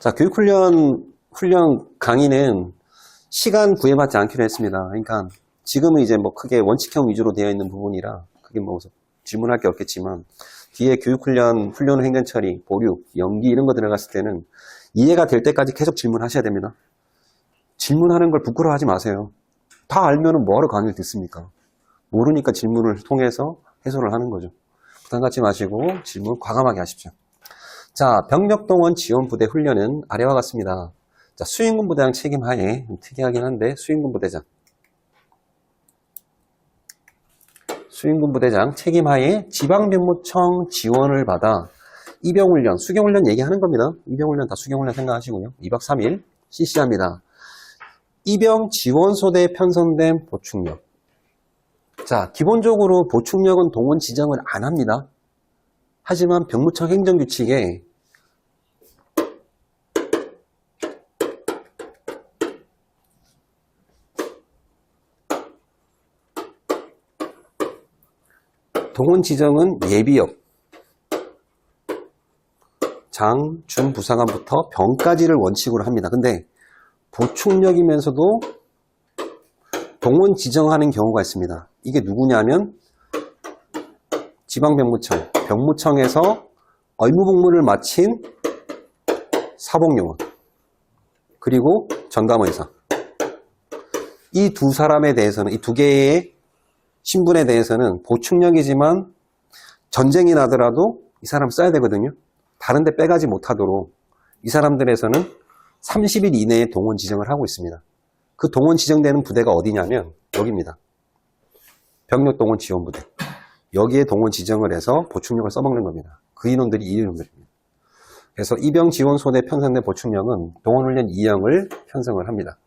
자, 훈련 강의는 시간 구애받지 않기로 했습니다. 그러니까 지금은 이제 뭐 크게 원칙형 위주로 되어 있는 부분이라 크게 뭐 질문할 게 없겠지만 뒤에 훈련 후 행전 처리, 보류, 연기 이런 거 들어갔을 때는 이해가 될 때까지 계속 질문하셔야 됩니다. 질문하는 걸 부끄러워하지 마세요. 다 알면은 뭐하러 강의를 듣습니까? 모르니까 질문을 통해서 해소를 하는 거죠. 부담 갖지 마시고 질문 과감하게 하십시오. 자, 병력동원 지원부대 훈련은 아래와 같습니다. 자, 수행군 부대장 책임하에, 특이하긴 한데 수행군 부대장 책임하에 지방병무청 지원을 받아 입영훈련, 수경훈련 얘기하는 겁니다. 입영훈련 다 수경훈련 생각하시고요. 2박 3일 실시합니다. 입영 지원소대에 편성된 보충력. 자, 기본적으로 보충력은 동원 지정을 안 합니다. 하지만 병무청 행정규칙에 동원 지정은 예비역, 장, 중, 부사관부터 병까지를 원칙으로 합니다. 근데 보충력이면서도 동원 지정하는 경우가 있습니다. 이게 누구냐면 지방병무청, 병무청에서 의무복무를 마친 사복요원, 그리고 전담의사. 이 두 사람에 대해서는, 이 두 개의 신분에 대해서는 보충력이지만 전쟁이 나더라도 이 사람 써야 되거든요. 다른 데 빼가지 못하도록 이 사람들에서는 30일 이내에 동원 지정을 하고 있습니다. 그 동원 지정되는 부대가 어디냐면 여기입니다. 병력동원 지원부대. 여기에 동원 지정을 해서 보충력을 써먹는 겁니다. 그 인원들이 이 인원들입니다. 그래서 입영지원소대 편성된 보충력은 동원훈련 2형을 편성을 합니다.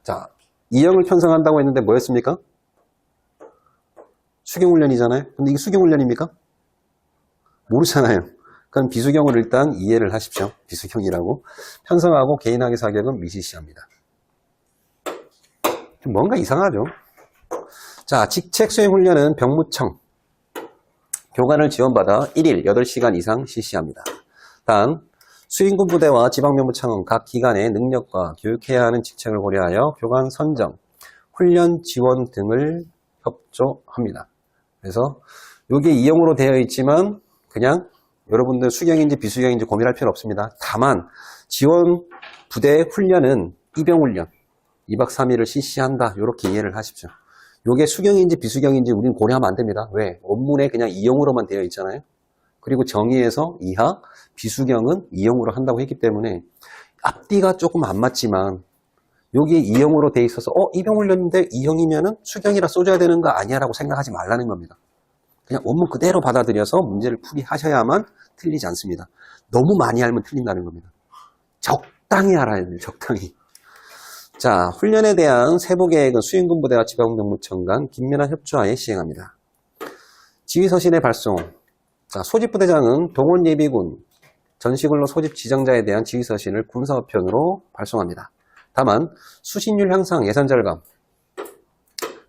자, 2형을 편성한다고 했는데 뭐였습니까? 수경훈련이잖아요. 근데 이게 수경훈련입니까? 모르잖아요. 그럼 비수경을 일단 이해를 하십시오. 비수경이라고. 편성하고 개인학위 사격은 미시시합니다. 뭔가 이상하죠? 자, 직책수행훈련은 병무청 교관을 지원받아 1일 8시간 이상 실시합니다. 다음, 수행군 부대와 지방병무청은 각 기관의 능력과 교육해야 하는 직책을 고려하여 교관 선정, 훈련 지원 등을 협조합니다. 그래서 이게 2형으로 되어 있지만 그냥 여러분들 수경인지 비수경인지 고민할 필요 없습니다. 다만 지원 부대 훈련은 입영훈련 2박 3일을 실시한다. 이렇게 이해를 하십시오. 이게 수경인지 비수경인지 우리는 고려하면 안 됩니다. 왜? 원문에 그냥 2형으로만 되어 있잖아요. 그리고 정의에서 이하, 비수경은 2형으로 한다고 했기 때문에 앞뒤가 조금 안 맞지만 여기에 2형으로 되어 있어서 입영훈련인데 2형이면은 수경이라 써줘야 되는 거 아니야 라고 생각하지 말라는 겁니다. 그냥 원문 그대로 받아들여서 문제를 풀이하셔야만 틀리지 않습니다. 너무 많이 알면 틀린다는 겁니다. 적당히 알아야 돼요. 적당히. 자, 훈련에 대한 세부 계획은 수행군 부대와 지방병무청 간 긴밀한 협조하에 시행합니다. 지휘서신의 발송. 자, 소집부대장은 동원예비군, 전시근로 소집 지정자에 대한 지휘서신을 군사우편으로 발송합니다. 다만 수신율 향상 예산 절감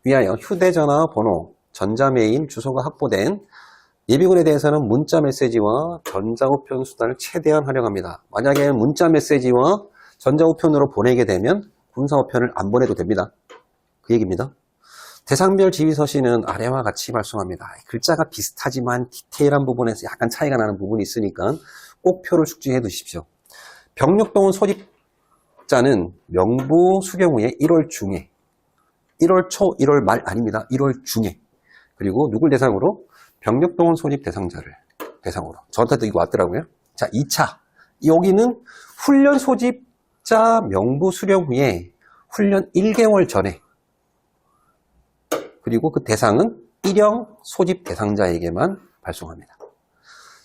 위하여 휴대전화 번호, 전자메일 주소가 확보된 예비군에 대해서는 문자 메시지와 전자우편 수단을 최대한 활용합니다. 만약에 문자 메시지와 전자우편으로 보내게 되면 군사우편을 안 보내도 됩니다. 그 얘기입니다. 대상별 지휘서신은 아래와 같이 발송합니다. 글자가 비슷하지만 디테일한 부분에서 약간 차이가 나는 부분이 있으니까 꼭 표를 숙지해 두십시오. 병력동원 소집자는 명부 수경 후에 1월 중에 1월 초, 1월 말 아닙니다. 1월 중에 그리고 누굴 대상으로? 병력동원 소집 대상자를 대상으로. 저한테도 이거 왔더라고요. 자, 2차. 여기는 훈련 소집자 명부 수령 후에 훈련 1개월 전에 그리고 그 대상은 1형 소집 대상자에게만 발송합니다.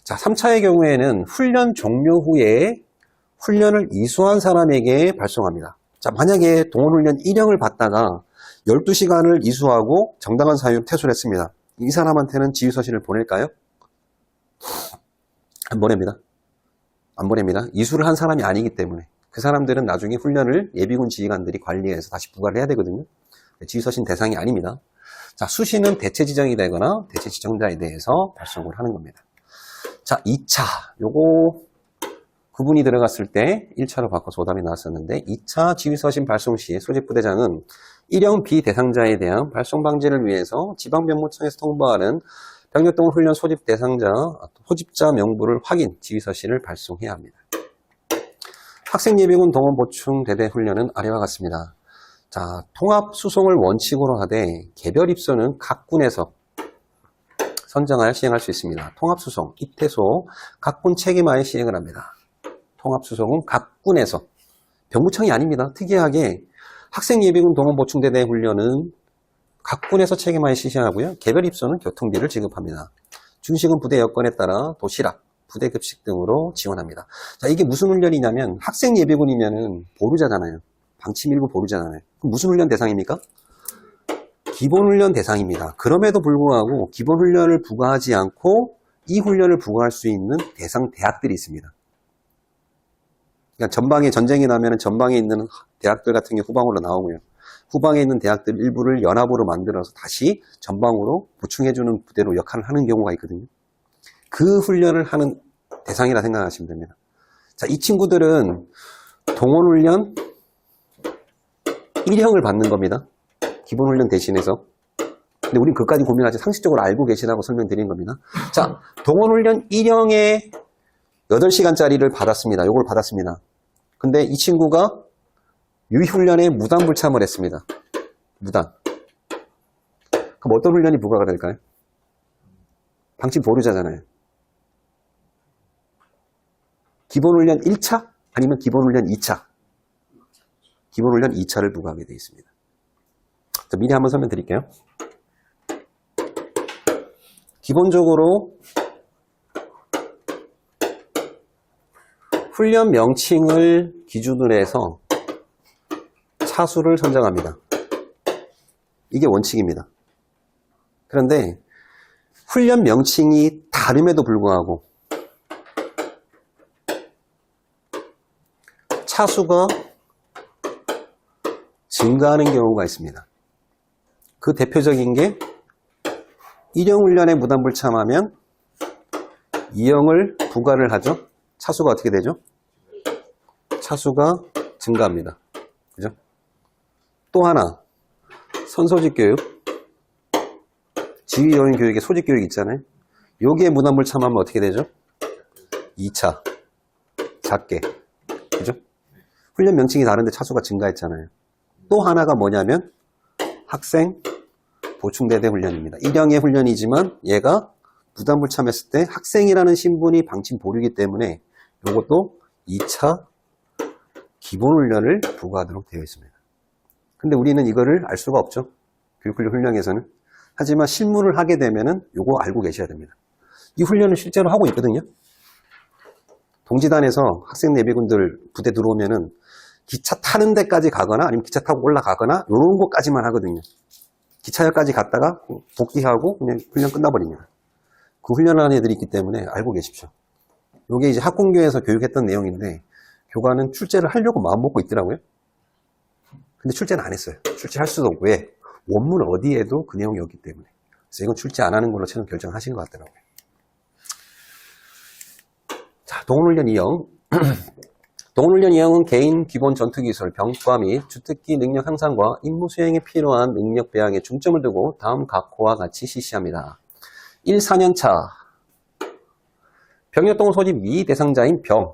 자, 3차의 경우에는 훈련 종료 후에 훈련을 이수한 사람에게 발송합니다. 자, 만약에 동원훈련 1형을 받다가 12시간을 이수하고 정당한 사유로 퇴소를 했습니다. 이 사람한테는 지휘서신을 보낼까요? 안 보냅니다. 안 보냅니다. 이수를 한 사람이 아니기 때문에 그 사람들은 나중에 훈련을 예비군 지휘관들이 관리해서 다시 부과를 해야 되거든요. 지휘서신 대상이 아닙니다. 자, 수신은 대체 지정이 되거나 대체 지정자에 대해서 발송을 하는 겁니다. 자, 2차. 요거 구분이 들어갔을 때 1차로 바꿔서 오답이 나왔었는데 2차 지휘서신 발송 시 소집부대장은 일형 비대상자에 대한 발송 방지를 위해서 지방면무청에서 통보하는 병력동원 훈련 소집 대상자, 소집자 명부를 확인 지휘서신을 발송해야 합니다. 학생예비군 동원 보충 대대 훈련은 아래와 같습니다. 자, 통합 수송을 원칙으로 하되 개별 입소는 각 군에서 선정하여 시행할 수 있습니다. 통합 수송, 입퇴소, 각 군 책임하에 시행을 합니다. 통합 수송은 각 군에서 병무청이 아닙니다. 특이하게 학생예비군 동원 보충 대대 훈련은 각 군에서 책임하에 시행하고요. 개별 입소는 교통비를 지급합니다. 준식은 부대 여건에 따라 도시락, 부대 급식 등으로 지원합니다. 자, 이게 무슨 훈련이냐면 학생 예비군이면은 보루자잖아요. 방침 일부 보루자잖아요. 그럼 무슨 훈련 대상입니까? 기본 훈련 대상입니다. 그럼에도 불구하고 기본 훈련을 부과하지 않고 이 훈련을 부과할 수 있는 대상 대학들이 있습니다. 그러니까 전방에 전쟁이 나면 전방에 있는 대학들 같은 게 후방으로 나오고요. 후방에 있는 대학들 일부를 연합으로 만들어서 다시 전방으로 보충해주는 부대로 역할을 하는 경우가 있거든요. 그 훈련을 하는 대상이라 생각하시면 됩니다. 자, 이 친구들은 동원훈련 1형을 받는 겁니다. 기본훈련 대신해서. 근데 우린 그까지 고민하지 상식적으로 알고 계시라고 설명드린 겁니다. 자, 동원훈련 1형에 8시간짜리를 받았습니다. 요걸 받았습니다. 근데 이 친구가 유희훈련에 무단 불참을 했습니다. 무단. 그럼 어떤 훈련이 부과가 될까요? 방침 보루자잖아요. 기본훈련 1차 아니면 기본훈련 2차. 기본훈련 2차를 부과하게 되어 있습니다. 자, 미리 한번 설명드릴게요. 기본적으로 훈련 명칭을 기준으로 해서 차수를 선정합니다. 이게 원칙입니다. 그런데 훈련 명칭이 다름에도 불구하고 차수가 증가하는 경우가 있습니다. 그 대표적인 게 1형 훈련에 무단 불참하면 2형을 부과를 하죠. 차수가 어떻게 되죠? 차수가 증가합니다. 그죠? 또 하나, 선소집 교육, 지휘요인 교육에 소집 교육 있잖아요. 여기에 무단 불참하면 어떻게 되죠? 2차, 작게. 그죠? 훈련 명칭이 다른데 차수가 증가했잖아요. 또 하나가 뭐냐면 학생 보충대대 훈련입니다. 1형의 훈련이지만 얘가 무단 불참했을 때 학생이라는 신분이 방침 보류이기 때문에 이것도 2차 기본 훈련을 부과하도록 되어 있습니다. 근데 우리는 이거를 알 수가 없죠. 교육훈련 훈련에서는. 하지만 실무를 하게 되면은 이거 알고 계셔야 됩니다. 이 훈련을 실제로 하고 있거든요. 동지단에서 학생 예비군들 부대 들어오면은 기차 타는 데까지 가거나 아니면 기차 타고 올라가거나 이런 것까지만 하거든요. 기차역까지 갔다가 복귀하고 그냥 훈련 끝나버립니다. 그 훈련을 하는 애들이 있기 때문에 알고 계십시오. 이게 이제 학공교에서 교육했던 내용인데 교관은 출제를 하려고 마음먹고 있더라고요. 근데 출제는 안 했어요. 출제할 수도 없고 왜? 원문 어디에도 그 내용이 없기 때문에. 그래서 이건 출제 안 하는 걸로 최종 결정하신 것 같더라고요. 자, 동원훈련 2형. 동원훈련 2형은 개인 기본 전투기술, 병과 및 주특기 능력 향상과 임무 수행에 필요한 능력 배양에 중점을 두고 다음 각호와 같이 실시합니다. 1, 4년차 병력동원 소집 미대상자인 병,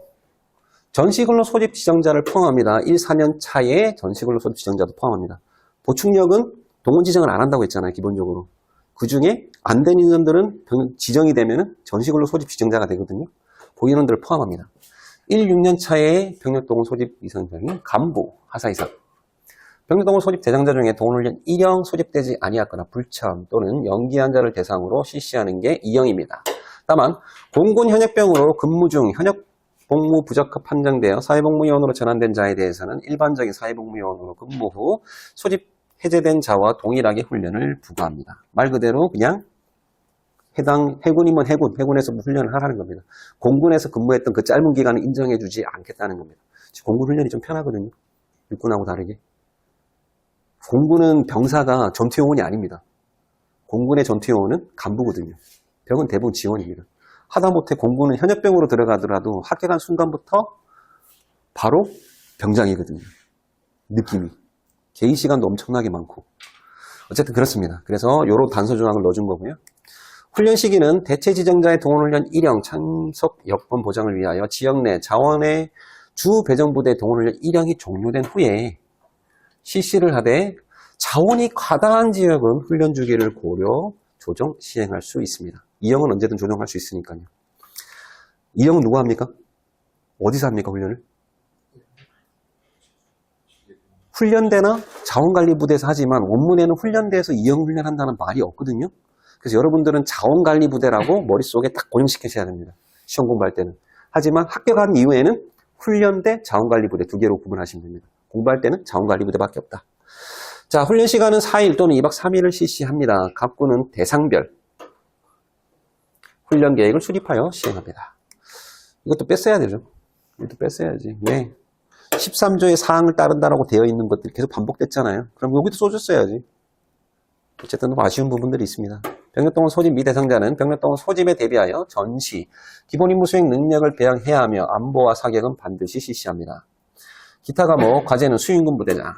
전시근로 소집 지정자를 포함합니다. 1, 4년차에 전시근로 소집 지정자도 포함합니다. 보충력은 동원 지정을 안 한다고 했잖아요. 기본적으로. 그 중에 안 된 인원들은 지정이 되면 전시근로 소집 지정자가 되거든요. 그 인원들을 포함합니다. 1, 6년차에 병력동원 소집 이상자인 간부, 하사이상. 병력동원 소집 대상자 중에 동원훈련 1형 소집되지 아니했거나 불참 또는 연기한 자를 대상으로 실시하는 게 2형입니다. 다만 공군 현역병으로 근무 중 현역 복무 부적합 판정되어 사회복무요원으로 전환된 자에 대해서는 일반적인 사회복무요원으로 근무 후 소집 해제된 자와 동일하게 훈련을 부과합니다. 말 그대로 그냥 해당 해군이면 해군에서 훈련을 하라는 겁니다. 공군에서 근무했던 그 짧은 기간을 인정해주지 않겠다는 겁니다. 공군 훈련이 좀 편하거든요. 육군하고 다르게. 공군은 병사가 전투요원이 아닙니다. 공군의 전투요원은 간부거든요. 병은 대부분 지원입니다. 하다못해 공군은 현역병으로 들어가더라도 합격한 순간부터 바로 병장이거든요. 느낌이. 개인 시간도 엄청나게 많고. 어쨌든 그렇습니다. 그래서 요런 단서 조항을 넣어준 거고요. 훈련 시기는 대체 지정자의 동원훈련 일형 참석 여건 보장을 위하여 지역 내 자원의 주 배정부대 동원훈련 일형이 종료된 후에 실시를 하되 자원이 과다한 지역은 훈련 주기를 고려 조정 시행할 수 있습니다. 이형은 언제든 조정할 수 있으니까요. 이형은 누가 합니까? 어디서 합니까, 훈련을? 훈련대나 자원관리부대에서 하지만 원문에는 훈련대에서 이형 훈련한다는 말이 없거든요. 그래서 여러분들은 자원관리부대라고 머릿속에 딱 고정시키셔야 됩니다. 시험 공부할 때는. 하지만 합격한 이후에는 훈련대, 자원관리부대 두 개로 구분하시면 됩니다. 공부할 때는 자원관리부대밖에 없다. 자, 훈련 시간은 4일 또는 2박 3일을 실시합니다. 각 군은 대상별 훈련 계획을 수립하여 시행합니다. 이것도 뺐어야 되죠. 이것도 뺐어야지. 왜? 13조의 사항을 따른다라고 되어 있는 것들이 계속 반복됐잖아요. 그럼 여기도 써줬어야지. 어쨌든 아쉬운 부분들이 있습니다. 병력동원 소집 미 대상자는 병력동원 소집에 대비하여 전시, 기본 임무 수행 능력을 배양해야 하며 안보와 사격은 반드시 실시합니다. 기타 과목, 과제는 수행군 부대장.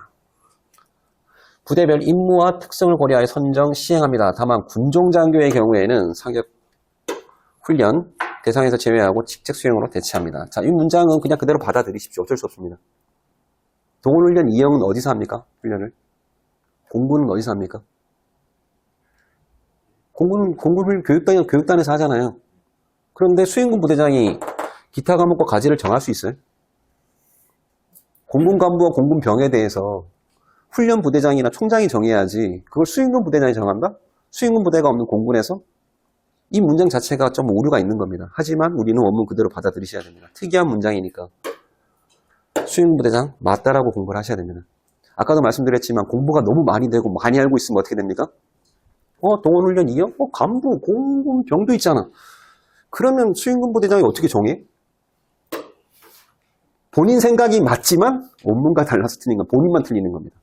부대별 임무와 특성을 고려하여 선정, 시행합니다. 다만 군종장교의 경우에는 사격 훈련 대상에서 제외하고 직책 수행으로 대체합니다. 자, 이 문장은 그냥 그대로 받아들이십시오. 어쩔 수 없습니다. 동원훈련 2형은 어디서 합니까? 훈련을. 공군은 어디서 합니까? 공군을 교육단에서 하잖아요. 그런데 수행군 부대장이 기타 과목과 과제를 정할 수 있어요? 공군 간부와 공군 병에 대해서 훈련 부대장이나 총장이 정해야지 그걸 수행군 부대장이 정한다? 수행군 부대가 없는 공군에서? 이 문장 자체가 좀 오류가 있는 겁니다. 하지만 우리는 원문 그대로 받아들이셔야 됩니다. 특이한 문장이니까 수행군 부대장 맞다라고 공부를 하셔야 됩니다. 아까도 말씀드렸지만 공부가 너무 많이 되고 많이 알고 있으면 어떻게 됩니까? 동원훈련 2형? 간부, 공군, 병도 있잖아. 그러면 수행군 부대장이 어떻게 정해? 본인 생각이 맞지만 원문과 달라서 틀린 건 본인만 틀리는 겁니다.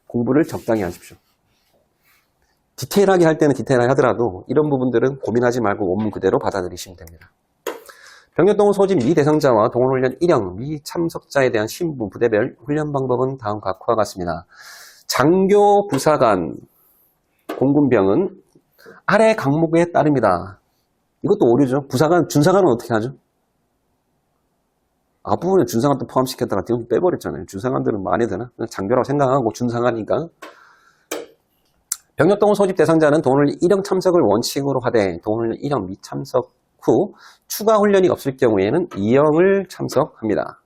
공부를 적당히 하십시오. 디테일하게 할 때는 디테일하게 하더라도 이런 부분들은 고민하지 말고 원문 그대로 받아들이시면 됩니다. 병력동원 소집 미 대상자와 동원훈련 1형 미 참석자에 대한 신분, 부대별 훈련 방법은 다음과 같습니다. 장교, 부사관, 공군병은 아래 강목에 따릅니다. 이것도 오류죠. 부사관, 준사관은 어떻게 하죠? 앞부분에 준사관도 포함시켰다가 뒤로 빼버렸잖아요. 준사관들은 뭐 안 해도 되나? 장교라고 생각하고 준사관이니까. 병력동원 소집 대상자는 동원훈련 1형 참석을 원칙으로 하되 동원훈련 1형 미참석 후 추가 훈련이 없을 경우에는 2형을 참석합니다.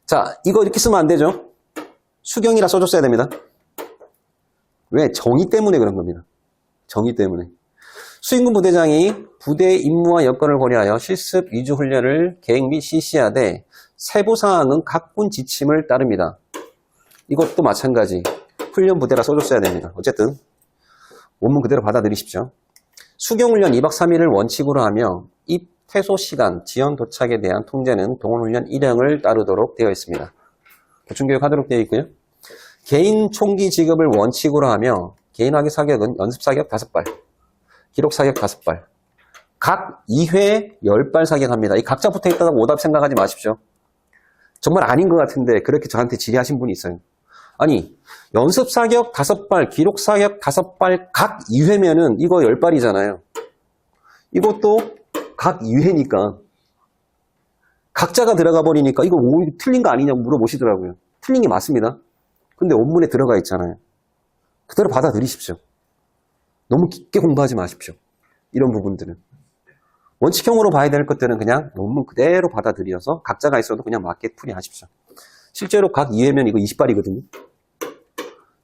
자, 이거 이렇게 쓰면 안 되죠. 수경이라 써줬어야 됩니다. 왜? 정의 때문에 그런 겁니다. 정의 때문에. 수행군 부대장이 부대의 임무와 여건을 고려하여 실습 위주 훈련을 계획 및 실시하되 세부사항은 각 군 지침을 따릅니다. 이것도 마찬가지. 훈련 부대라 써줬어야 됩니다. 어쨌든 원문 그대로 받아들이십시오. 수경훈련 2박 3일을 원칙으로 하며 입, 퇴소 시간, 지연 도착에 대한 통제는 동원훈련 1형을 따르도록 되어 있습니다. 보충교육하도록 되어 있고요. 개인 총기 지급을 원칙으로 하며 개인 화기 사격은 연습 사격 5발, 기록 사격 5발, 각 2회 10발 사격합니다. 이 각자 붙어 있다가 오답 생각하지 마십시오. 정말 아닌 것 같은데 그렇게 저한테 질의하신 분이 있어요. 아니, 연습 사격 5발, 기록 사격 5발, 각 2회면은 이거 10발이잖아요. 이것도 각 2회니까 각자가 들어가 버리니까 이거 틀린 거 아니냐고 물어보시더라고요. 틀린 게 맞습니다. 근데 원문에 들어가 있잖아요. 그대로 받아들이십시오. 너무 깊게 공부하지 마십시오. 이런 부분들은. 원칙형으로 봐야 될 것들은 그냥 원문 그대로 받아들여서 각자가 있어도 그냥 맞게 풀이하십시오. 실제로 각 2회면 이거 20발이거든요.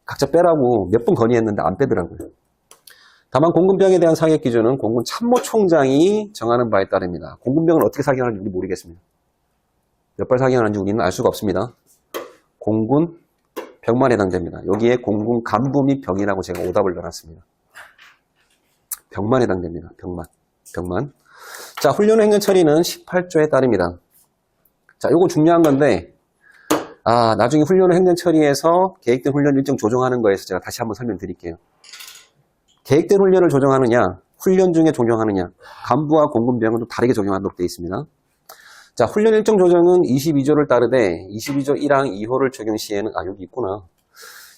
각자 빼라고 몇 번 건의했는데 안 빼더라고요. 다만 공군병에 대한 사격 기준은 공군 참모총장이 정하는 바에 따릅니다. 공군병을 어떻게 사격하는지 우리 모르겠습니다. 몇 발 사격하는지 우리는 알 수가 없습니다. 공군 병만 해당됩니다. 여기에 공군 간부 및 병이라고 제가 오답을 넣어놨습니다. 병만 해당됩니다. 병만. 자, 훈련 행정 처리는 18조에 따릅니다. 자, 요거 중요한 건데 나중에 훈련 행정 처리에서 계획된 훈련 일정 조정하는 거에서 제가 다시 한번 설명드릴게요. 계획된 훈련을 조정하느냐, 훈련 중에 적용하느냐. 간부와 공군병은 좀 다르게 적용하도록 되어 있습니다. 자, 훈련 일정 조정은 22조를 따르되 22조 1항 2호를 적용 시에는 여기 있구나.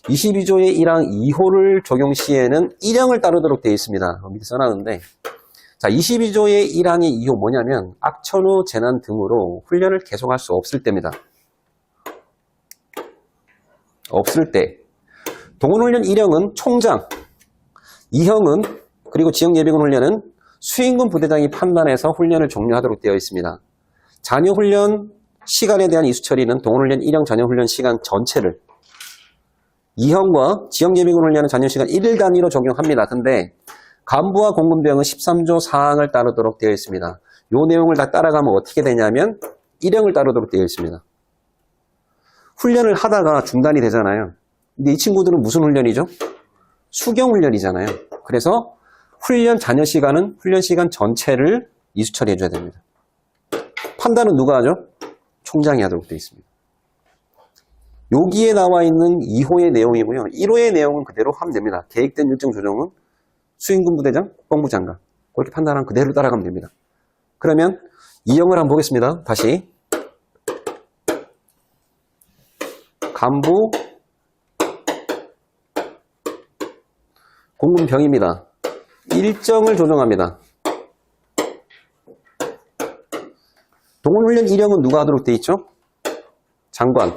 22조의 1항 2호를 적용 시에는 1형을 따르도록 되어 있습니다. 밑에 써놨는데 자, 22조의 1항의 2호 뭐냐면 악천후 재난 등으로 훈련을 계속할 수 없을 때입니다. 없을 때. 동원훈련 1형은 총장, 2형은 그리고 지역예비군 훈련은 수행군 부대장이 판단해서 훈련을 종료하도록 되어 있습니다. 잔여훈련 시간에 대한 이수 처리는 동원훈련 1형 잔여훈련 시간 전체를 2형과 지역예비군 훈련은 잔여시간 1일 단위로 적용합니다. 근데 간부와 공군병은 13조 사항을 따르도록 되어 있습니다. 이 내용을 다 따라가면 어떻게 되냐면 1형을 따르도록 되어 있습니다. 훈련을 하다가 중단이 되잖아요. 근데 이 친구들은 무슨 훈련이죠? 수경훈련이잖아요. 그래서 훈련 잔여시간은 훈련 시간 전체를 이수 처리해줘야 됩니다. 판단은 누가 하죠? 총장이 하도록 되어 있습니다. 여기에 나와 있는 2호의 내용이고요. 1호의 내용은 그대로 하면 됩니다. 계획된 일정 조정은 수행군 부대장, 국방부 장관 그렇게 판단하면 그대로 따라가면 됩니다. 그러면 2형을 한번 보겠습니다. 다시 간부 공군병입니다. 일정을 조정합니다. 동원훈련 1형은 누가 하도록 되어 있죠? 장관.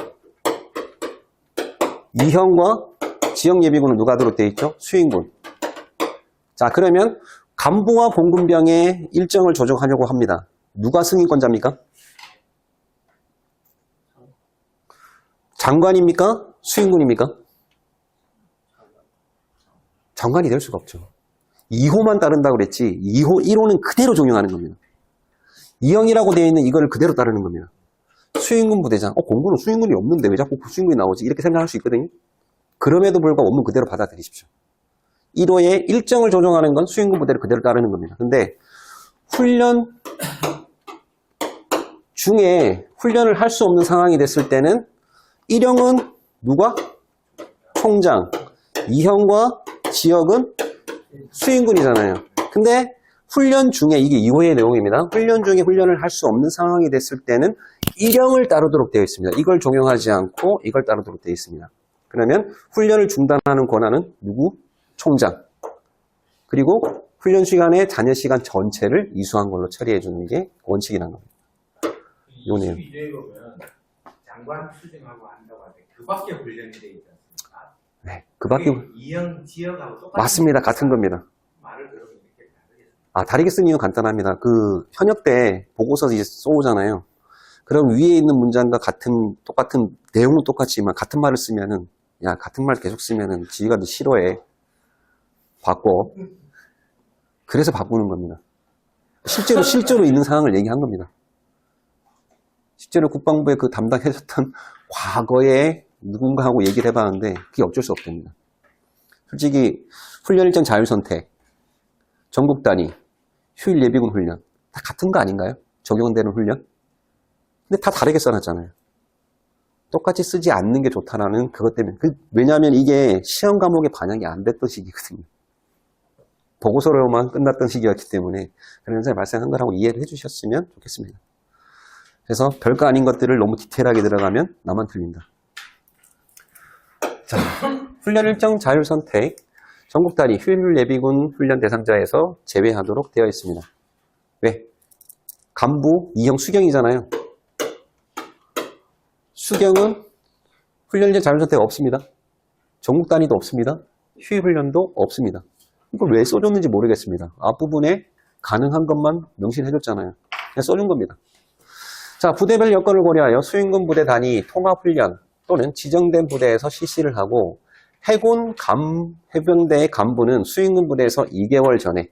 2형과 지역예비군은 누가 하도록 되어 있죠? 수행군. 자, 그러면 간부와 공군병의 일정을 조정하려고 합니다. 누가 승인권자입니까? 장관입니까? 수행군입니까? 장관이 될 수가 없죠. 2호만 따른다고 그랬지 2호, 1호는 그대로 적용하는 겁니다. 2형이라고 되어 있는 이거를 그대로 따르는 겁니다. 수행군 부대장, 공군은 수행군이 없는데 왜 자꾸 수행군이 나오지? 이렇게 생각할 수 있거든요. 그럼에도 불구하고 원문 그대로 받아들이십시오. 1호의 일정을 조정하는 건 수행군 부대를 그대로 따르는 겁니다. 근데 훈련 중에 훈련을 할 수 없는 상황이 됐을 때는 1형은 누가? 총장. 2형과 지역은 수행군이잖아요. 근데 훈련 중에, 이게 2호의 내용입니다. 훈련 중에 훈련을 할 수 없는 상황이 됐을 때는 1형을 따르도록 되어 있습니다. 이걸 적용하지 않고 이걸 따르도록 되어 있습니다. 그러면 훈련을 중단하는 권한은 누구? 총장. 그리고 훈련 시간에 잔여 시간 전체를 이수한 걸로 처리해 주는 게 원칙이라는 겁니다. 요 내용. 22조에 보면 장관 추징하고 한다고 하는데 그 밖에 훈련이 되어 있지 않습니까? 네, 그 밖에 2형 지역하고 똑같은 맞습니다. 같은 겁니다. 말을 들으면 이렇게 다르겠습니다. 다르게 쓴 이유는 간단합니다. 그 현역 때 보고서 이제 쏘잖아요. 그럼 위에 있는 문장과 똑같은 내용은 똑같지만 같은 말을 쓰면은 야, 같은 말 계속 쓰면은 지가 너 싫어해. 바꿔. 그래서 바꾸는 겁니다. 실제로 있는 상황을 얘기한 겁니다. 실제로 국방부에 그 담당해줬던 과거에 누군가하고 얘기를 해봤는데 그게 어쩔 수 없답니다. 솔직히 훈련 일정 자율선택, 전국 단위, 휴일 예비군 훈련 다 같은 거 아닌가요? 적용되는 훈련? 근데 다 다르게 써놨잖아요. 똑같이 쓰지 않는 게 좋다라는 그것 때문에. 왜냐하면 이게 시험 과목에 반영이 안 됐던 시기거든요. 보고서로만 끝났던 시기였기 때문에 그런 현상이 발생한 거라고 이해를 해주셨으면 좋겠습니다. 그래서 별거 아닌 것들을 너무 디테일하게 들어가면 나만 틀린다. 자, 훈련 일정 자율 선택, 전국 단위 휴일 예비군 훈련 대상자에서 제외하도록 되어 있습니다. 왜? 간부 2형 수경이잖아요. 수경은 훈련 일정 자율 선택 없습니다. 전국 단위도 없습니다. 휴일 훈련도 없습니다. 이걸 왜 써줬는지 모르겠습니다. 앞부분에 가능한 것만 명시해줬잖아요. 그냥 써준 겁니다. 자, 부대별 여건을 고려하여 수행군 부대 단위 통합훈련 또는 지정된 부대에서 실시를 하고 해군 해병대의 간부는 수행군 부대에서 2개월 전에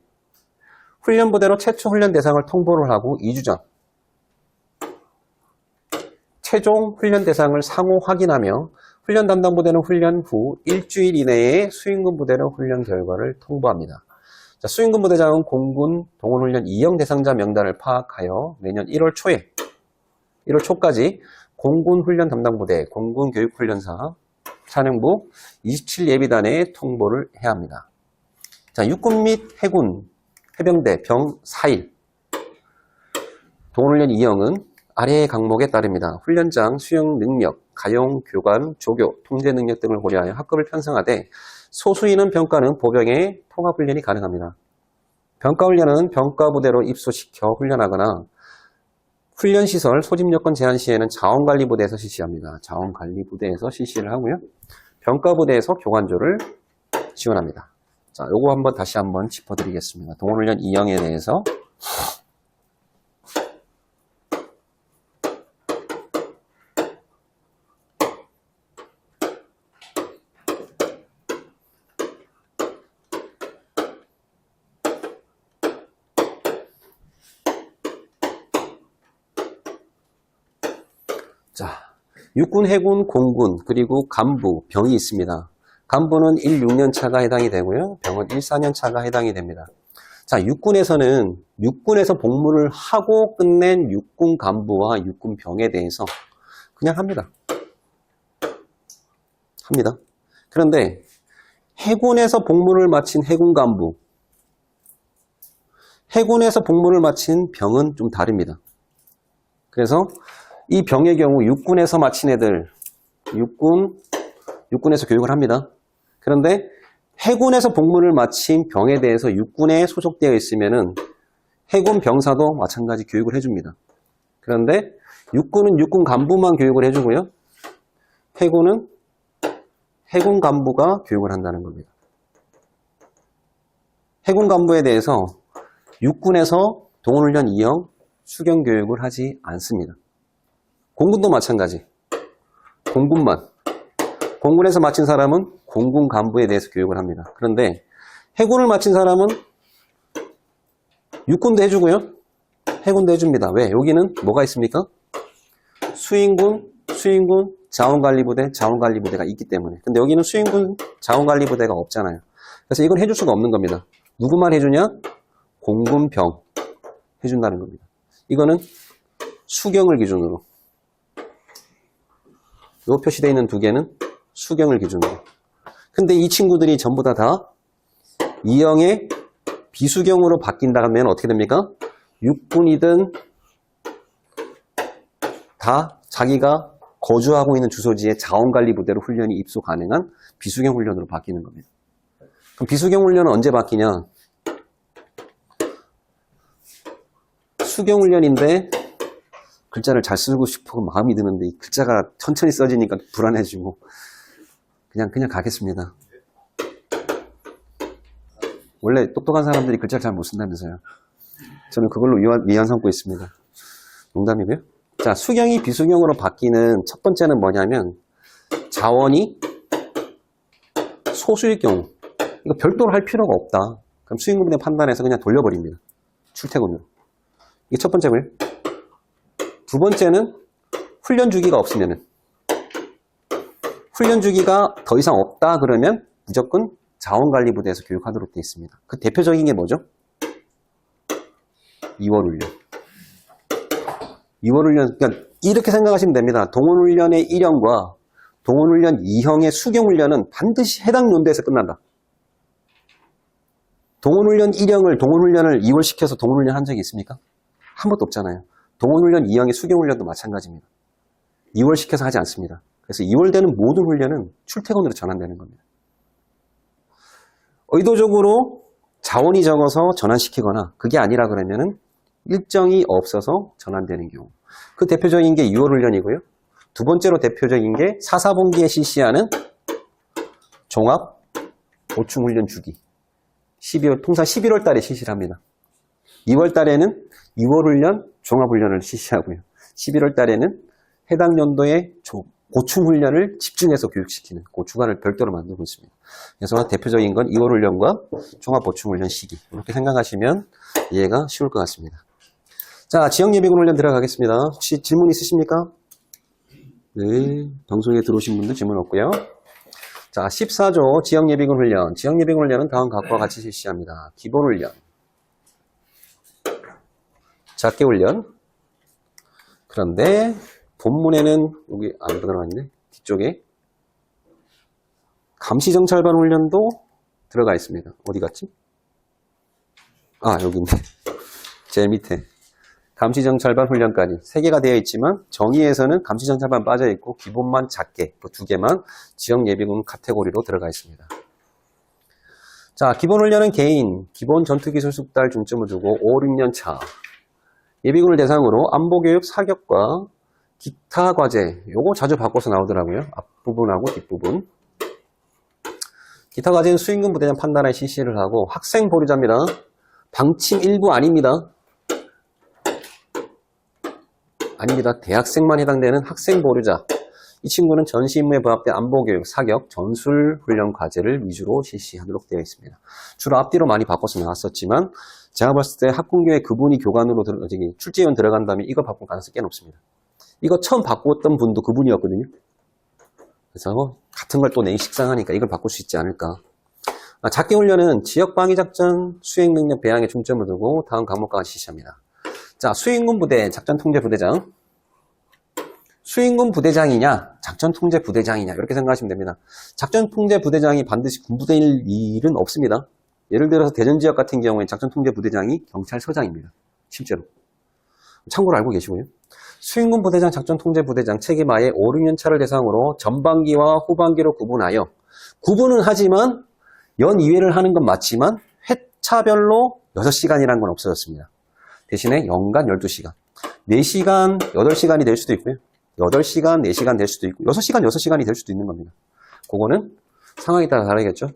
훈련부대로 최초 훈련 대상을 통보를 하고 2주 전 최종 훈련 대상을 상호 확인하며 훈련 담당 부대는 훈련 후 일주일 이내에 수행군 부대로 훈련 결과를 통보합니다. 자, 수행군 부대장은 공군 동원훈련 2형 대상자 명단을 파악하여 내년 1월 초까지 공군 훈련 담당 부대, 공군 교육훈련사, 사령부 27 예비단에 통보를 해야 합니다. 자, 육군 및 해군 해병대 병 4일. 동훈훈련 2형은 아래의 강목에 따릅니다. 훈련장 수용 능력, 가용, 교관, 조교, 통제 능력 등을 고려하여 학급을 편성하되 소수인원 병과는 보병의 통합훈련이 가능합니다. 병과훈련은 병과부대로 입소시켜 훈련하거나 훈련시설 소집여건 제한 시에는 자원관리부대에서 실시합니다. 자원관리부대에서 실시를 하고요. 병과부대에서 교관조를 지원합니다. 자, 요거 한번 다시 한번 짚어드리겠습니다. 동훈훈련 2형에 대해서. 자, 육군, 해군, 공군, 그리고 간부, 병이 있습니다. 간부는 1, 6년 차가 해당이 되고요. 병은 1, 4년 차가 해당이 됩니다. 자, 육군에서는 육군에서 복무를 하고 끝낸 육군 간부와 육군 병에 대해서 그냥 합니다. 그런데 해군에서 복무를 마친 해군 간부, 해군에서 복무를 마친 병은 좀 다릅니다. 그래서 이 병의 경우 육군에서 마친 애들, 육군에서 교육을 합니다. 그런데 해군에서 복무를 마친 병에 대해서 육군에 소속되어 있으면은 해군 병사도 마찬가지 교육을 해줍니다. 그런데 육군은 육군 간부만 교육을 해주고요. 해군은 해군 간부가 교육을 한다는 겁니다. 해군 간부에 대해서 육군에서 동훈훈련 2형 수경 교육을 하지 않습니다. 공군도 마찬가지. 공군에서 마친 사람은 공군 간부에 대해서 교육을 합니다. 그런데 해군을 마친 사람은 육군도 해주고요. 해군도 해줍니다. 왜? 여기는 뭐가 있습니까? 수인군, 자원관리부대가 있기 때문에. 근데 여기는 수인군, 자원관리부대가 없잖아요. 그래서 이건 해줄 수가 없는 겁니다. 누구만 해주냐? 공군병 해준다는 겁니다. 이거는 수경을 기준으로. 요 표시되어 있는 두 개는 수경을 기준으로. 근데 이 친구들이 전부 다 2형의 비수경으로 바뀐다면 어떻게 됩니까? 육군이든 다 자기가 거주하고 있는 주소지에 자원관리부대로 훈련이 입소 가능한 비수경 훈련으로 바뀌는 겁니다. 그럼 비수경 훈련은 언제 바뀌냐? 수경 훈련인데 글자를 잘 쓰고 싶고 마음이 드는데 이 글자가 천천히 써지니까 불안해지고 그냥 가겠습니다. 원래 똑똑한 사람들이 글자를 잘 못 쓴다면서요. 저는 그걸로 위안 삼고 있습니다. 농담이고요. 자, 수경이 비수경으로 바뀌는 첫 번째는 뭐냐면 자원이 소수일 경우 이거 별도로 할 필요가 없다. 그럼 수행구분의 판단해서 그냥 돌려버립니다. 출퇴근으로. 이게 첫 번째고요. 두 번째는 훈련 주기가 없으면은 훈련 주기가 더 이상 없다 그러면 무조건 자원관리부대에서 교육하도록 되어 있습니다. 그 대표적인 게 뭐죠? 2월 훈련. 2월 훈련, 그러니까 이렇게 생각하시면 됩니다. 동원훈련의 1형과 동원훈련 2형의 수경훈련은 반드시 해당 연도에서 끝난다. 동원훈련 1형을 동원훈련을 2월 시켜서 동원훈련 한 적이 있습니까? 한 번도 없잖아요. 동원훈련 2형의 수경훈련도 마찬가지입니다. 2월 시켜서 하지 않습니다. 그래서 2월 되는 모든 훈련은 출퇴근으로 전환되는 겁니다. 의도적으로 자원이 적어서 전환시키거나 그게 아니라 그러면은 일정이 없어서 전환되는 경우. 그 대표적인 게 6월 훈련이고요. 두 번째로 대표적인 게 4.4분기에 실시하는 종합 보충 훈련 주기. 통상 11월 달에 실시를 합니다. 2월 달에는 2월 훈련, 종합 훈련을 실시하고요. 11월 달에는 해당 연도의 보충 훈련을 집중해서 교육시키는 그 주간을 별도로 만들고 있습니다. 그래서 대표적인 건 2월 훈련과 종합 보충 훈련 시기. 이렇게 생각하시면 이해가 쉬울 것 같습니다. 자, 지역예비군 훈련 들어가겠습니다. 혹시 질문 있으십니까? 네, 방송에 들어오신 분들 질문 없고요. 자, 14조 지역예비군 훈련. 지역예비군 훈련은 다음 각과 같이 실시합니다. 기본 훈련, 작게 훈련. 그런데 본문에는 여기 안 들어갔네. 뒤쪽에 감시정찰반 훈련도 들어가 있습니다. 어디 갔지? 여기 있네. 제일 밑에. 감시정찰반 훈련까지 3개가 되어 있지만 정의에서는 감시정찰반 빠져 있고 기본만 작게 그 2개만 지역예비군 카테고리로 들어가 있습니다. 자, 기본훈련은 개인, 기본 전투기술 숙달 중점을 두고 5, 6년 차 예비군을 대상으로 안보교육, 사격과 기타 과제, 요거 자주 바꿔서 나오더라고요. 앞부분하고 뒷부분. 기타 과제는 수행군 부대장 판단에 실시를 하고 학생 보류자입니다. 방침 일부 아닙니다. 아닙니다. 대학생만 해당되는 학생 보류자. 이 친구는 전시 임무에 부합된 안보교육, 사격, 전술훈련 과제를 위주로 실시하도록 되어 있습니다. 주로 앞뒤로 많이 바꿔서 나왔었지만 제가 봤을 때 학군교에 그분이 교관으로 출제위원 들어간다면 이거 바꿀 가능성이 꽤 높습니다. 이거 처음 바꿨던 분도 그분이었거든요. 그래서 같은 걸 또 내기 식상하니까 이걸 바꿀 수 있지 않을까. 작게 훈련은 지역방위작전 수행능력 배양에 중점을 두고 다음 과목과 실시합니다. 자, 수행군 부대 작전통제부대장. 수행군 부대장이냐, 작전통제부대장이냐 이렇게 생각하시면 됩니다. 작전통제부대장이 반드시 군부대일 일은 없습니다. 예를 들어서 대전지역 같은 경우에 작전통제부대장이 경찰서장입니다. 실제로. 참고로 알고 계시고요. 수행군 부대장, 작전통제부대장 책임하에 5, 6년 차를 대상으로 전반기와 후반기로 구분하여 구분은 하지만 연 2회를 하는 건 맞지만 회차별로 6시간이라는 건 없어졌습니다. 대신에 연간 12시간. 4시간, 8시간이 될 수도 있고요. 8시간, 4시간 될 수도 있고 6시간, 6시간이 될 수도 있는 겁니다. 그거는 상황에 따라 다르겠죠.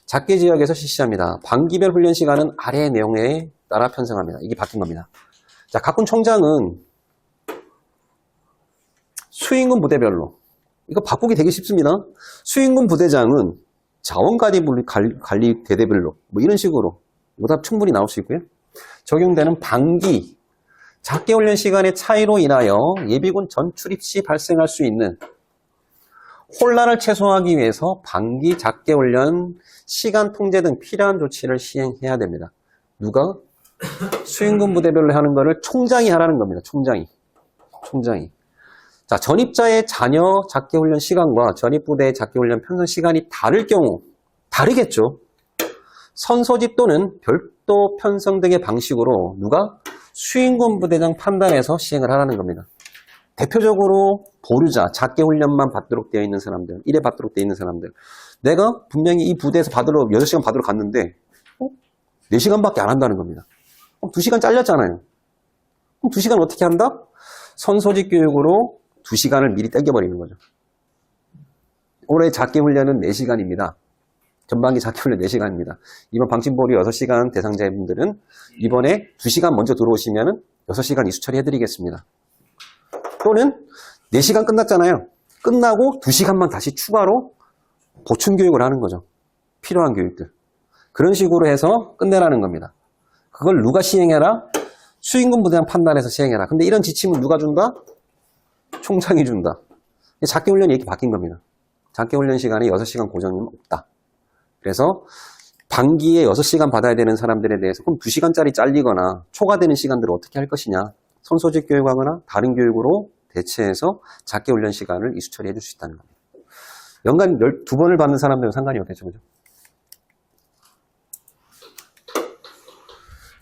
작게 지역에서 실시합니다. 반기별 훈련 시간은 아래의 내용에 따라 편성합니다. 이게 바뀐 겁니다. 자, 각군 총장은 수행군 부대별로 이거 바꾸기 되게 쉽습니다. 수행군 부대장은 자원관리 대대별로 뭐 이런 식으로 오답 충분히 나올 수 있고요. 적용되는 반기 작게 훈련 시간의 차이로 인하여 예비군 전출입 시 발생할 수 있는 혼란을 최소화하기 위해서 반기 작게 훈련 시간 통제 등 필요한 조치를 시행해야 됩니다. 누가? 수행군 부대별로 하는 거를 총장이 하라는 겁니다. 총장이. 자, 전입자의 자녀 작게 훈련 시간과 전입부대의 작게 훈련 편성 시간이 다를 경우 다르겠죠. 선소집 또는 별도 편성 등의 방식으로 누가? 수행군 부대장 판단해서 시행을 하라는 겁니다. 대표적으로 보류자, 작게 훈련만 받도록 되어 있는 사람들, 1회 받도록 되어 있는 사람들. 내가 분명히 이 부대에서 6시간 받으러 갔는데 4시간밖에 안 한다는 겁니다. 2시간 잘렸잖아요. 그럼 2시간 어떻게 한다? 선소집 교육으로 2시간을 미리 땡겨버리는 거죠. 올해 작게 훈련은 4시간입니다. 전반기 작게 훈련 4시간입니다. 이번 방침보류 6시간 대상자분들은 이번에 2시간 먼저 들어오시면 6시간 이수 처리해드리겠습니다. 또는 4시간 끝났잖아요. 끝나고 2시간만 다시 추가로 보충 교육을 하는 거죠. 필요한 교육들. 그런 식으로 해서 끝내라는 겁니다. 그걸 누가 시행해라? 수행군 부대장 판단해서 시행해라. 근데 이런 지침은 누가 준다? 총장이 준다. 작게 훈련이 이렇게 바뀐 겁니다. 작게 훈련 시간이 6시간 고정은 없다. 그래서 반기에 6시간 받아야 되는 사람들에 대해서 그럼 2시간짜리 잘리거나 초과되는 시간들을 어떻게 할 것이냐. 선소집 교육하거나 다른 교육으로 대체해서 작게 훈련 시간을 이수 처리해 줄 수 있다는 겁니다. 연간 12번을 받는 사람들은 상관이 없겠죠. 그죠?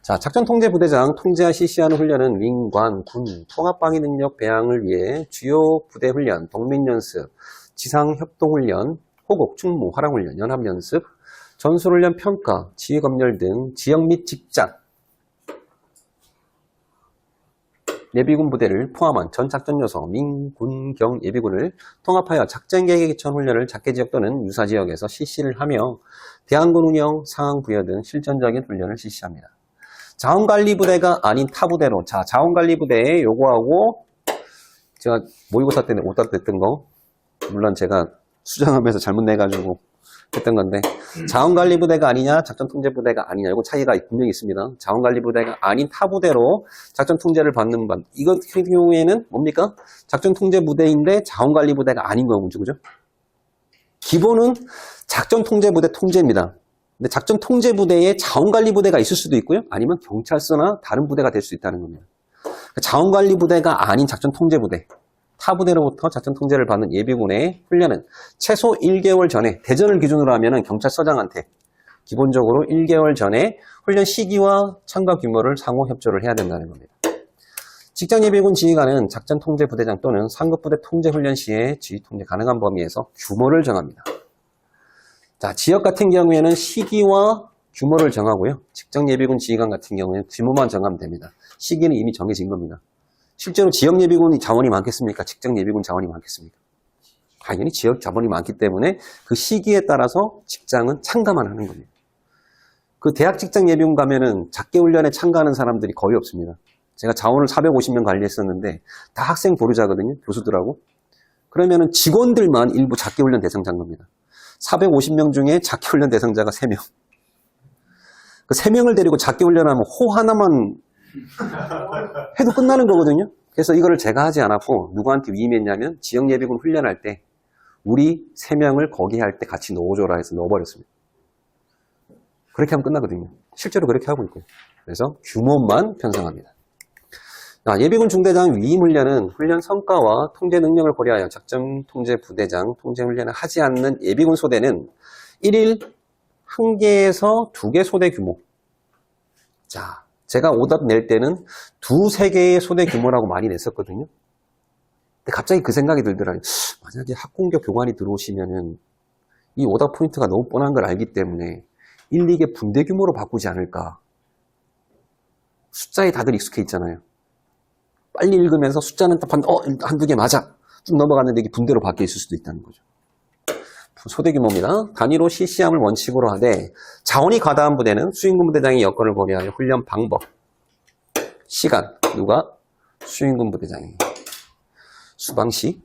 자, 작전통제부대장 통제와 실시하는 훈련은 민관, 군, 통합방위 능력 배양을 위해 주요 부대 훈련, 동맹연습, 지상협동훈련, 호국, 충무, 화랑훈련, 연합연습, 전술훈련 평가, 지휘검열 등 지역 및 직장, 예비군 부대를 포함한 전 작전 요소, 민, 군, 경, 예비군을 통합하여 작전계획에 기초한 훈련을 작게 지역 또는 유사 지역에서 실시를 하며 대항군 운영, 상황 부여 등 실전적인 훈련을 실시합니다. 자원관리부대가 아닌 타부대로, 자, 자원관리부대에 요거하고 제가 모의고사 때는 오답 됐던 거, 물론 제가 수정하면서 잘못 내가지고 했던 건데, 자원관리부대가 아니냐, 작전통제부대가 아니냐, 이거 차이가 분명히 있습니다. 자원관리부대가 아닌 타부대로 작전통제를 받는 반, 이것 같은 경우에는 뭡니까? 작전통제부대인데 자원관리부대가 아닌 거죠, 그죠? 기본은 작전통제부대 통제입니다. 근데 작전통제부대에 자원관리부대가 있을 수도 있고요. 아니면 경찰서나 다른 부대가 될 수 있다는 겁니다. 자원관리부대가 아닌 작전통제부대, 타부대로부터 작전통제를 받는 예비군의 훈련은 최소 1개월 전에, 대전을 기준으로 하면 경찰서장한테 기본적으로 1개월 전에 훈련 시기와 참가 규모를 상호 협조를 해야 된다는 겁니다. 직장예비군 지휘관은 작전 통제 부대장 또는 상급부대 통제 훈련 시에 지휘 통제 가능한 범위에서 규모를 정합니다. 자, 지역 같은 경우에는 시기와 규모를 정하고요. 직장예비군 지휘관 같은 경우에는 규모만 정하면 됩니다. 시기는 이미 정해진 겁니다. 실제로 지역예비군이 자원이 많겠습니까? 직장예비군 자원이 많겠습니까? 당연히 지역 자원이 많기 때문에 그 시기에 따라서 직장은 참가만 하는 겁니다. 그 대학 직장예비군 가면은 작게 훈련에 참가하는 사람들이 거의 없습니다. 제가 자원을 450명 관리했었는데 다 학생 보류자거든요. 교수들하고. 그러면은 직원들만 일부 작게 훈련 대상자인 겁니다. 450명 중에 작게 훈련 대상자가 3명. 그 3명을 데리고 작게 훈련하면 호 하나만 해도 끝나는 거거든요. 그래서 이거를 제가 하지 않았고 누구한테 위임했냐면 지역예비군 훈련할 때 우리 3명을 거기 할 때 같이 넣어줘라 해서 넣어버렸습니다. 그렇게 하면 끝나거든요. 실제로 그렇게 하고 있고요. 그래서 규모만 편성합니다. 예비군 중대장 위임 훈련은 훈련 성과와 통제 능력을 고려하여 작전 통제 부대장 통제 훈련을 하지 않는 예비군 소대는 1일 1개에서 2개 소대 규모. 자, 제가 오답 낼 때는 2, 3개의 소대 규모라고 많이 냈었거든요. 근데 갑자기 그 생각이 들더라고요. 만약에 학공격 교관이 들어오시면은 이 오답 포인트가 너무 뻔한 걸 알기 때문에 1, 2개 분대 규모로 바꾸지 않을까. 숫자에 다들 익숙해 있잖아요. 빨리 읽으면서 숫자는 딱 한두 개 맞아. 쭉 넘어갔는데 이게 분대로 바뀌어 있을 수도 있다는 거죠. 소대 규모입니다. 단위로 실시함을 원칙으로 하되 자원이 과다한 부대는 수행군 부대장의 여건을 고려하여 훈련 방법, 시간, 누가? 수행군 부대장이 수방시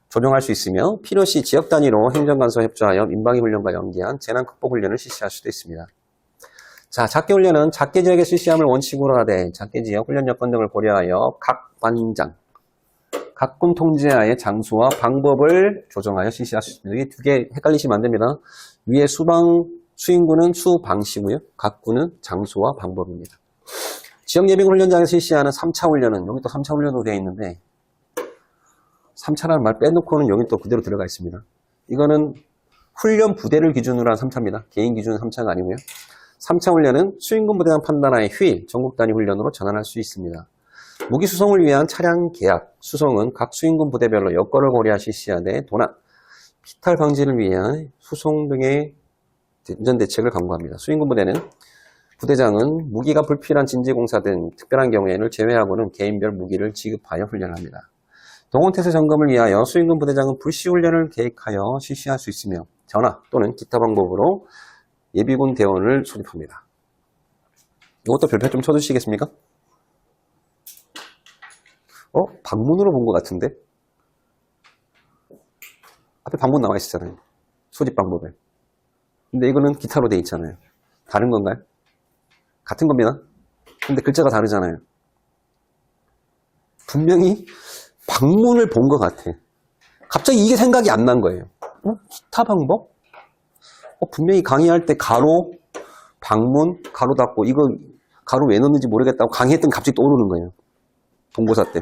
조정할 수 있으며 필요시 지역 단위로 행정관서 협조하여 민방위 훈련과 연계한 재난 극복 훈련을 실시할 수도 있습니다. 자, 작게 훈련은 작게 지역의 실시함을 원칙으로 하되 작게 지역 훈련 여건 등을 고려하여 각 관장, 각군 통제하에 장소와 방법을 조정하여 실시할 수 있습니다. 이게 두 개 헷갈리시면 안 됩니다. 위에 수행군은 수방시고요. 각군은 장소와 방법입니다. 지역예비군 훈련장에서 실시하는 3차 훈련은 여기 또 3차 훈련으로 되어 있는데 3차라는 말 빼놓고는 여기 또 그대로 들어가 있습니다. 이거는 훈련 부대를 기준으로 한 3차입니다. 개인 기준은 3차가 아니고요. 3차 훈련은 수행군 부대장 판단하에 휴일, 전국 단위 훈련으로 전환할 수 있습니다. 무기 수송을 위한 차량 계약, 수송은 각 수행군 부대별로 여건을 고려하 실시하되 도난, 피탈 방지를 위한 수송 등의 안전 대책을 강구합니다. 수행군 부대는 부대장은 무기가 불필요한 진지공사 등 특별한 경우에는 제외하고는 개인별 무기를 지급하여 훈련합니다. 동원태세 점검을 위하여 수행군 부대장은 불시 훈련을 계획하여 실시할 수 있으며 전화 또는 기타 방법으로 예비군 대원을 소집합니다. 이것도 별표 좀 쳐주시겠습니까? 방문으로 본 것 같은데? 앞에 방문 나와 있었잖아요. 소집 방법에. 근데 이거는 기타로 돼 있잖아요. 다른 건가요? 같은 겁니다. 근데 글자가 다르잖아요. 분명히 방문을 본 것 같아. 갑자기 이게 생각이 안 난 거예요. 기타 방법? 분명히 강의할 때 가로, 방문, 가로 닫고 이거 가로 왜 넣는지 모르겠다고 강의했더니 갑자기 떠오르는 거예요. 본고사 때.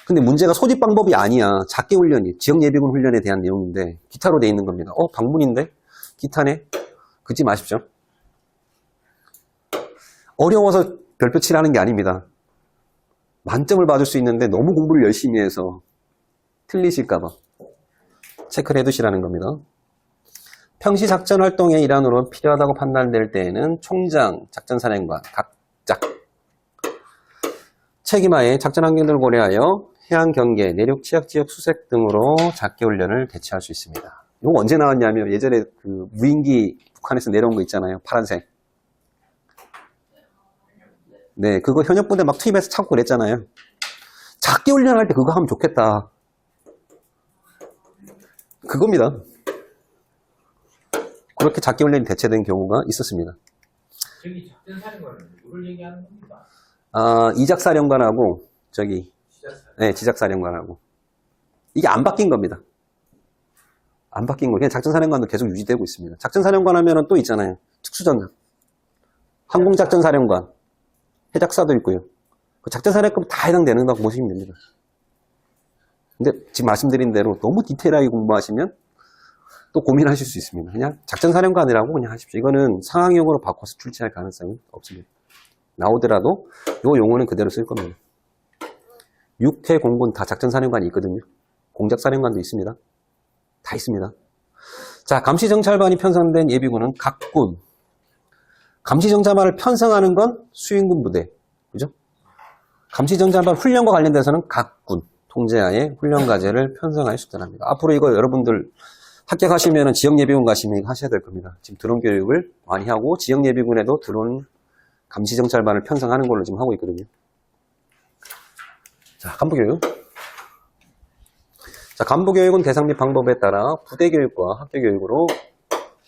근데 문제가 소집 방법이 아니야. 작게 훈련이 지역예비군 훈련에 대한 내용인데 기타로 돼 있는 겁니다. 방문인데? 기타네? 그지 마십시오. 어려워서 별표 칠하는 게 아닙니다. 만점을 받을 수 있는데 너무 공부를 열심히 해서 틀리실까봐 체크를 해두시라는 겁니다. 평시 작전 활동의 일환으로 필요하다고 판단될 때에는 총장, 작전사령관, 각작 책임하에 작전 환경들을 고려하여 해안 경계, 내륙 취약 지역 수색 등으로 작게 훈련을 대처할 수 있습니다. 이거 언제 나왔냐면 예전에 그 무인기 북한에서 내려온 거 있잖아요. 파란색. 네, 그거 현역부대 막 투입해서 찾고 그랬잖아요. 작게 훈련할 때 그거 하면 좋겠다. 그겁니다. 그렇게 작게 훈련이 대체된 경우가 있었습니다. 저기 작전사령관은 누구를 얘기하는 겁니까? 이작사령관하고 지작사령관하고 이게 안 바뀐 겁니다. 안 바뀐 거. 그냥 작전사령관도 계속 유지되고 있습니다. 작전사령관 하면은 또 있잖아요. 특수전장, 항공작전사령관, 해작사도 있고요. 그 작전사령관 다 해당되는다고 보시면 됩니다. 근데 지금 말씀드린 대로 너무 디테일하게 공부하시면 또 고민하실 수 있습니다. 그냥 작전사령관이라고 그냥 하십시오. 이거는 상황용어로 바꿔서 출제할 가능성은 없습니다. 나오더라도 이 용어는 그대로 쓸 겁니다. 육해 공군 다 작전사령관이 있거든요. 공작사령관도 있습니다. 다 있습니다. 자, 감시정찰반이 편성된 예비군은 각 군. 감시정찰반을 편성하는 건 수행군 부대. 그죠? 감시정찰반 훈련과 관련돼서는 각 군 통제하에 훈련 과제를 편성하여 수행합니다. 앞으로 이거 여러분들 합격하시면 지역예비군 가시면 이거 하셔야 될 겁니다. 지금 드론 교육을 많이 하고 지역예비군에도 드론 감시정찰반을 편성하는 걸로 지금 하고 있거든요. 자, 간부교육. 자, 간부교육은 대상 및 방법에 따라 부대교육과 학교교육으로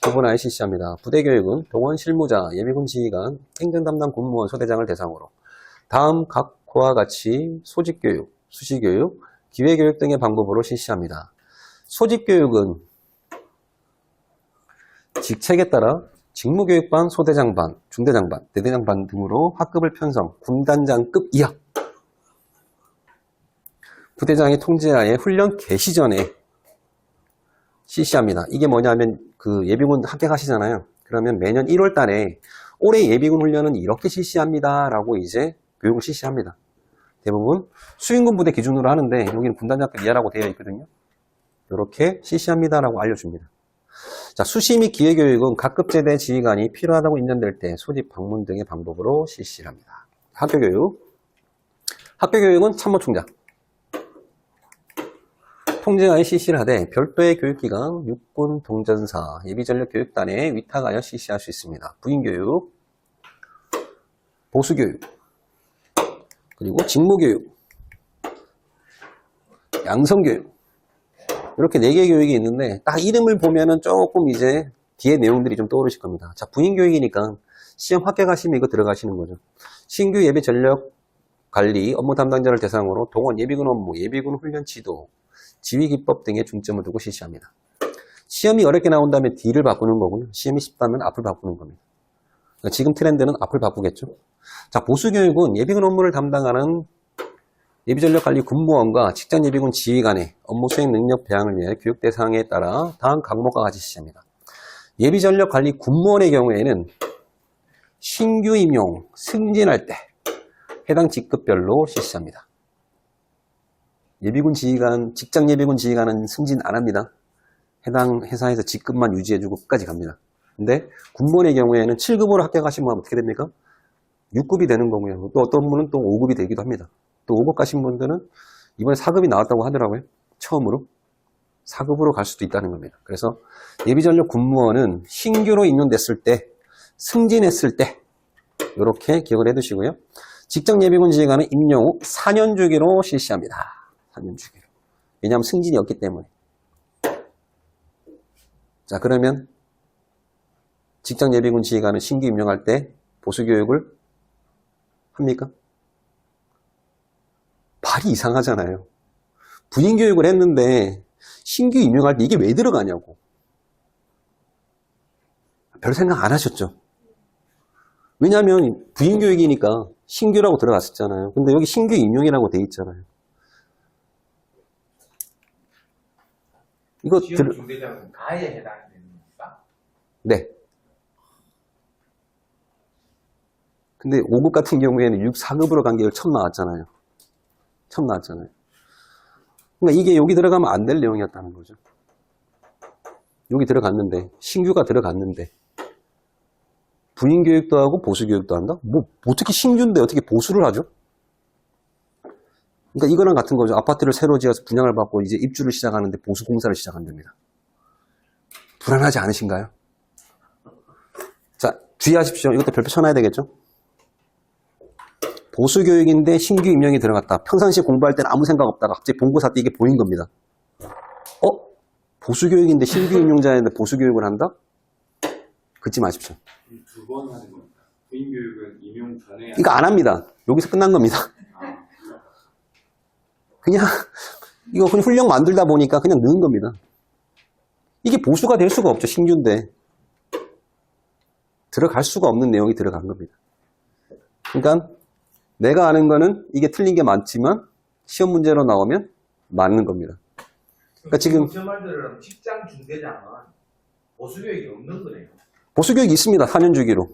구분하여 실시합니다. 부대교육은 동원 실무자, 예비군 지휘관, 행정 담당 군무원, 소대장을 대상으로 다음 각과 같이 소집교육, 수시교육, 기회교육 등의 방법으로 실시합니다. 소집교육은 직책에 따라 직무교육반, 소대장반, 중대장반, 대대장반 등으로 학급을 편성, 군단장급 이하 부대장이 통제하에 훈련 개시 전에 실시합니다. 이게 뭐냐면 그 예비군 합격하시잖아요. 그러면 매년 1월 달에 올해 예비군 훈련은 이렇게 실시합니다. 라고 이제 교육을 실시합니다. 대부분 수행군 부대 기준으로 하는데 여기는 군단장급 이하라고 되어 있거든요. 이렇게 실시합니다. 라고 알려줍니다. 자, 수시 및 기회교육은 각급 제대 지휘관이 필요하다고 인정될 때 소집 방문 등의 방법으로 실시를 합니다. 학교교육. 학교교육은 참모총장. 통제하에 실시를 하되 별도의 교육기관, 육군 동전사, 예비전력교육단에 위탁하여 실시할 수 있습니다. 부인교육, 보수교육, 그리고 직무교육, 양성교육 이렇게 4개 교육이 있는데 딱 이름을 보면은 조금 이제 뒤에 내용들이 좀 떠오르실 겁니다. 자, 부인교육이니까 시험 합격하시면 이거 들어가시는 거죠. 신규 예비 전력 관리 업무 담당자를 대상으로 동원 예비군 업무, 예비군 훈련 지도, 지휘기법 등에 중점을 두고 실시합니다. 시험이 어렵게 나온다면 D를 바꾸는 거고요. 시험이 쉽다면 앞을 바꾸는 겁니다. 그러니까 지금 트렌드는 앞을 바꾸겠죠. 자, 보수교육은 예비군 업무를 담당하는 예비전력관리 군무원과 직전예비군 지휘관의 업무 수행 능력 배양을 위해 교육 대상에 따라 다음 과목과 같이 실시합니다. 예비전력관리 군무원의 경우에는 신규 임용, 승진할 때 해당 직급별로 실시합니다. 예비군 지휘관, 직장 예비군 지휘관은 승진 안 합니다. 해당 회사에서 직급만 유지해주고 끝까지 갑니다. 근데 군무원의 경우에는 7급으로 합격하시면 어떻게 됩니까? 6급이 되는 거고요. 또 어떤 분은 또 5급이 되기도 합니다. 또 5급 가신 분들은 이번에 4급이 나왔다고 하더라고요. 처음으로. 4급으로 갈 수도 있다는 겁니다. 그래서 예비전력 군무원은 신규로 임용됐을 때, 승진했을 때 이렇게 기억을 해두시고요. 직장 예비군 지휘관은 임용 후 4년 주기로 실시합니다. 4년 주기로. 왜냐하면 승진이 없기 때문에. 자, 그러면 직장 예비군 지휘관은 신규 임용할 때 보수교육을 합니까? 발이 이상하잖아요. 부인교육을 했는데 신규 임용할 때 이게 왜 들어가냐고. 별 생각 안 하셨죠? 왜냐하면 부인교육이니까 신규라고 들어갔었잖아요. 근데 여기 신규 임용이라고 돼 있잖아요. 이거 시험 중대장은 가에 해당되는 겁니까? 네. 근데 5급 같은 경우에는 6, 4급으로 간 게 처음 나왔잖아요. 처음 나왔잖아요. 그러니까 이게 여기 들어가면 안 될 내용이었다는 거죠. 여기 들어갔는데, 신규가 들어갔는데, 부인교육도 하고 보수교육도 한다? 뭐, 어떻게 신규인데 어떻게 보수를 하죠? 그러니까 이거랑 같은 거죠. 아파트를 새로 지어서 분양을 받고 이제 입주를 시작하는데 보수 공사를 시작한답니다. 불안하지 않으신가요? 자, 주의하십시오. 이것도 별표 쳐놔야 되겠죠? 보수교육인데 신규 임용이 들어갔다. 평상시에 공부할 때는 아무 생각 없다가 갑자기 본고사 때 이게 보인 겁니다. 보수교육인데 신규 임용자인데 보수교육을 한다? 긋지 마십시오. 두 번 하는 겁니다. 부인교육은 임용 전에 이거 안 합니다. 여기서 끝난 겁니다. 그냥 이거 그냥 훈련 만들다 보니까 그냥 넣은 겁니다. 이게 보수가 될 수가 없죠. 신규인데. 들어갈 수가 없는 내용이 들어간 겁니다. 그러니까 내가 아는 거는 이게 틀린 게 많지만 시험 문제로 나오면 맞는 겁니다. 그러니까 지금 제 말대로 직장 중대장은 보수 교육이 없는 거네요. 보수교육이 있습니다. 4년 주기로.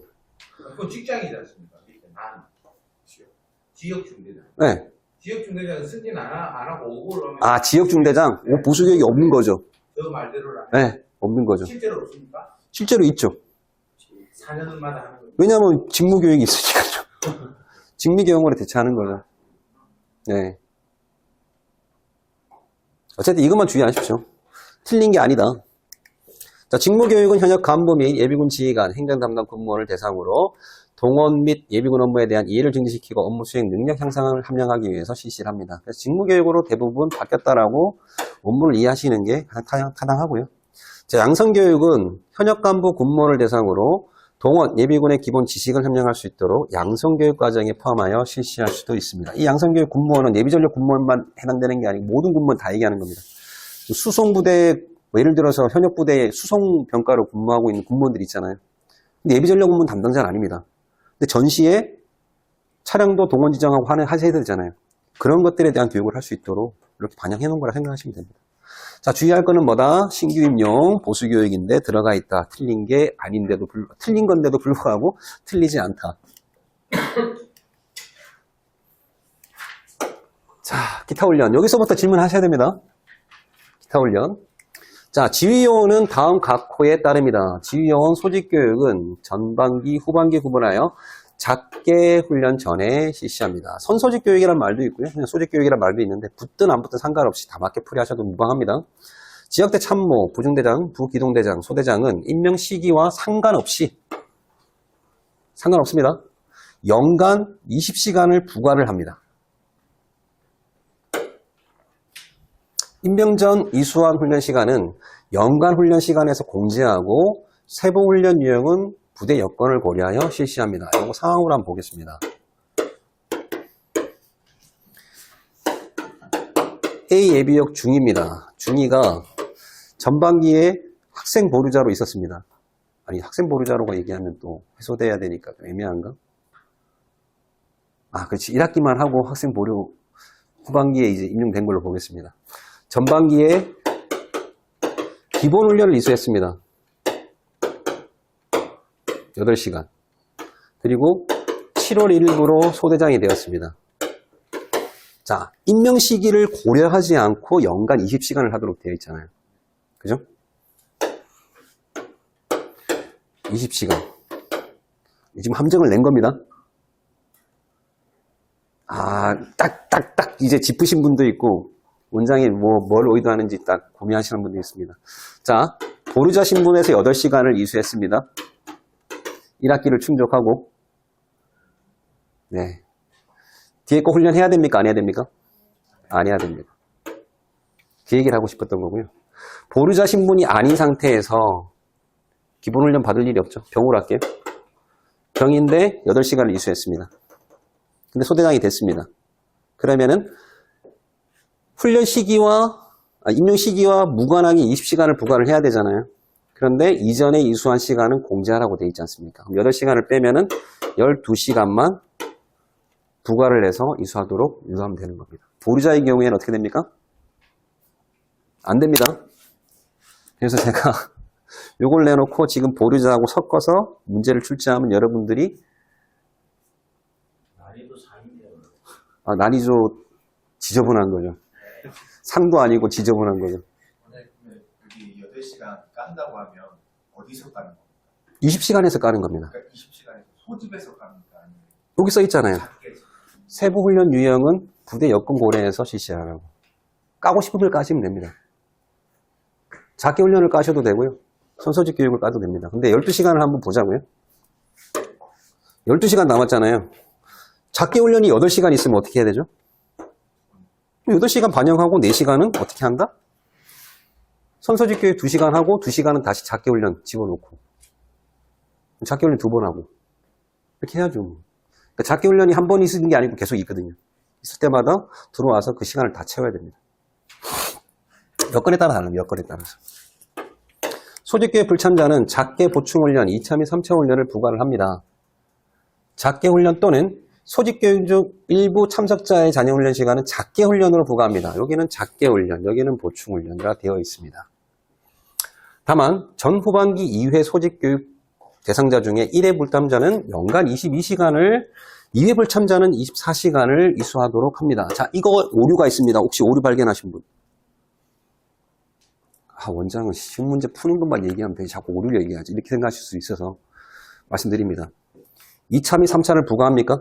그건 직장이지 않습니까? 난 지역 중대장. 네. 지역 중대장은 승진 안 하고 오고를 하면 아, 지역 중대장? 보수교육이 없는 거죠. 저 말대로라면 네, 없는 거죠. 실제로 없습니까? 실제로 있죠. 4년마다 하는 거죠. 왜냐하면 직무교육이 있으니까요. 직무교육으로 대체하는 거죠. 네. 어쨌든 이것만 주의하십시오. 틀린 게 아니다. 자, 직무교육은 현역 간부 및 예비군 지휘관, 행정 담당 공무원을 대상으로 동원 및 예비군 업무에 대한 이해를 증진시키고 업무 수행 능력 향상을 함량하기 위해서 실시를 합니다. 그래서 직무교육으로 대부분 바뀌었다라고 업무를 이해하시는 게 가장 타당하고요. 자, 양성교육은 현역 간부 공무원을 대상으로 동원, 예비군의 기본 지식을 함량할 수 있도록 양성교육 과정에 포함하여 실시할 수도 있습니다. 이 양성교육 군무원은 예비전력 군무원만 해당되는 게 아니고 모든 군무원 다 얘기하는 겁니다. 수송부대, 예를 들어서 현역 부대에 수송병과로 근무하고 있는 군무원들이 있잖아요. 근데 예비전력 군무원 담당자는 아닙니다. 근데 전시에 차량도 동원 지정하고 하셔야 되잖아요. 그런 것들에 대한 교육을 할 수 있도록 이렇게 반영해 놓은 거라 생각하시면 됩니다. 자, 주의할 거는 뭐다? 신규 임용 보수 교육인데 들어가 있다. 틀린 게 아닌데도 틀린 건데도 불구하고 틀리지 않다. 자, 기타 훈련. 여기서부터 질문하셔야 됩니다. 기타 훈련. 자, 지휘요원은 다음 각 호에 따릅니다. 지휘요원 소집교육은 전반기, 후반기 구분하여 작게 훈련 전에 실시합니다. 선소집교육이란 말도 있고요. 그냥 소집교육이란 말도 있는데 붙든 안 붙든 상관없이 다 맞게 풀이하셔도 무방합니다. 지역대 참모, 부중대장, 부기동대장, 소대장은 임명 시기와 상관없습니다. 연간 20시간을 부과를 합니다. 임명 전 이수한 훈련 시간은 연간 훈련 시간에서 공제하고 세부 훈련 유형은 부대 여건을 고려하여 실시합니다. 이거 상황으로 한번 보겠습니다. A 예비역 중입니다. 중이가 전반기에 학생 보류자로 있었습니다. 아니, 학생 보류자로가 얘기하면 또 해소돼야 되니까 좀 애매한가? 아, 그렇지. 1학기만 하고 학생 보류 후반기에 이제 임용된 걸로 보겠습니다. 전반기에 기본 훈련을 이수했습니다. 8시간. 그리고 7월 1일부로 소대장이 되었습니다. 자, 임명 시기를 고려하지 않고 연간 20시간을 하도록 되어 있잖아요. 그죠? 20시간. 지금 함정을 낸 겁니다. 아, 딱 이제 짚으신 분도 있고, 원장이 뭘 의도하는지 딱 고민하시는 분도 있습니다. 자, 보류자 신분에서 8시간을 이수했습니다. 1학기를 충족하고, 네. 뒤에 거 훈련해야 됩니까? 안 해야 됩니까? 안 해야 됩니다. 그 얘기를 하고 싶었던 거고요. 보류자 신분이 아닌 상태에서 기본 훈련 받을 일이 없죠. 병으로 할게요. 병인데 8시간을 이수했습니다. 근데 소대장이 됐습니다. 그러면은 훈련 시기와, 임용 시기와 무관하게 20시간을 부과를 해야 되잖아요. 그런데 이전에 이수한 시간은 공제하라고 되어 있지 않습니까? 그럼 8시간을 빼면은 12시간만 부과를 해서 이수하도록 유도하면 되는 겁니다. 보류자의 경우에는 어떻게 됩니까? 안 됩니다. 그래서 제가 요걸 내놓고 지금 보류자하고 섞어서 문제를 출제하면 여러분들이 난이도 3이네요. 난이도 지저분한 거죠. 상도 아니고 지저분한 거죠. 여기 8시간 깐다고 하면 어디서 까는 겁니까? 20시간에서 까는 겁니다. 그러니까 20시간에서 소집에서 깝니까? 아니면 여기 써 있잖아요. 작게 세부 훈련 유형은 부대 여건 고려해서 실시하라고. 까고 싶으면 까시면 됩니다. 작게 훈련을 까셔도 되고요. 선서직 교육을 까도 됩니다. 근데 12시간을 한번 보자고요. 12시간 남았잖아요. 작게 훈련이 8시간 있으면 어떻게 해야 되죠? 8시간 반영하고 4시간은 어떻게 한다? 선서직 교육 2시간 하고 2시간은 다시 작게 훈련 집어넣고 작게 훈련 2번 하고 이렇게 해야죠. 그러니까 작게 훈련이 한 번 있는 게 아니고 계속 있거든요. 있을 때마다 들어와서 그 시간을 다 채워야 됩니다. 여건에 따라 다릅니다. 여건에 따라서. 소집교육 불참자는 작게 보충훈련, 2차 및 3차 훈련을 부과를 합니다. 작게 훈련 또는 소집교육 중 일부 참석자의 자녀 훈련 시간은 작게 훈련으로 부과합니다. 여기는 작게 훈련, 여기는 보충 훈련이라 되어 있습니다. 다만 전 후반기 2회 소집교육 대상자 중에 1회 불참자는 연간 22시간을, 2회 불참자는 24시간을 이수하도록 합니다. 자, 이거 오류가 있습니다. 혹시 오류 발견하신 분? 원장은 시험 문제 푸는 것만 얘기하면 되지 자꾸 오류를 얘기하지, 이렇게 생각하실 수 있어서 말씀드립니다. 2차 및 3차를 부과합니까?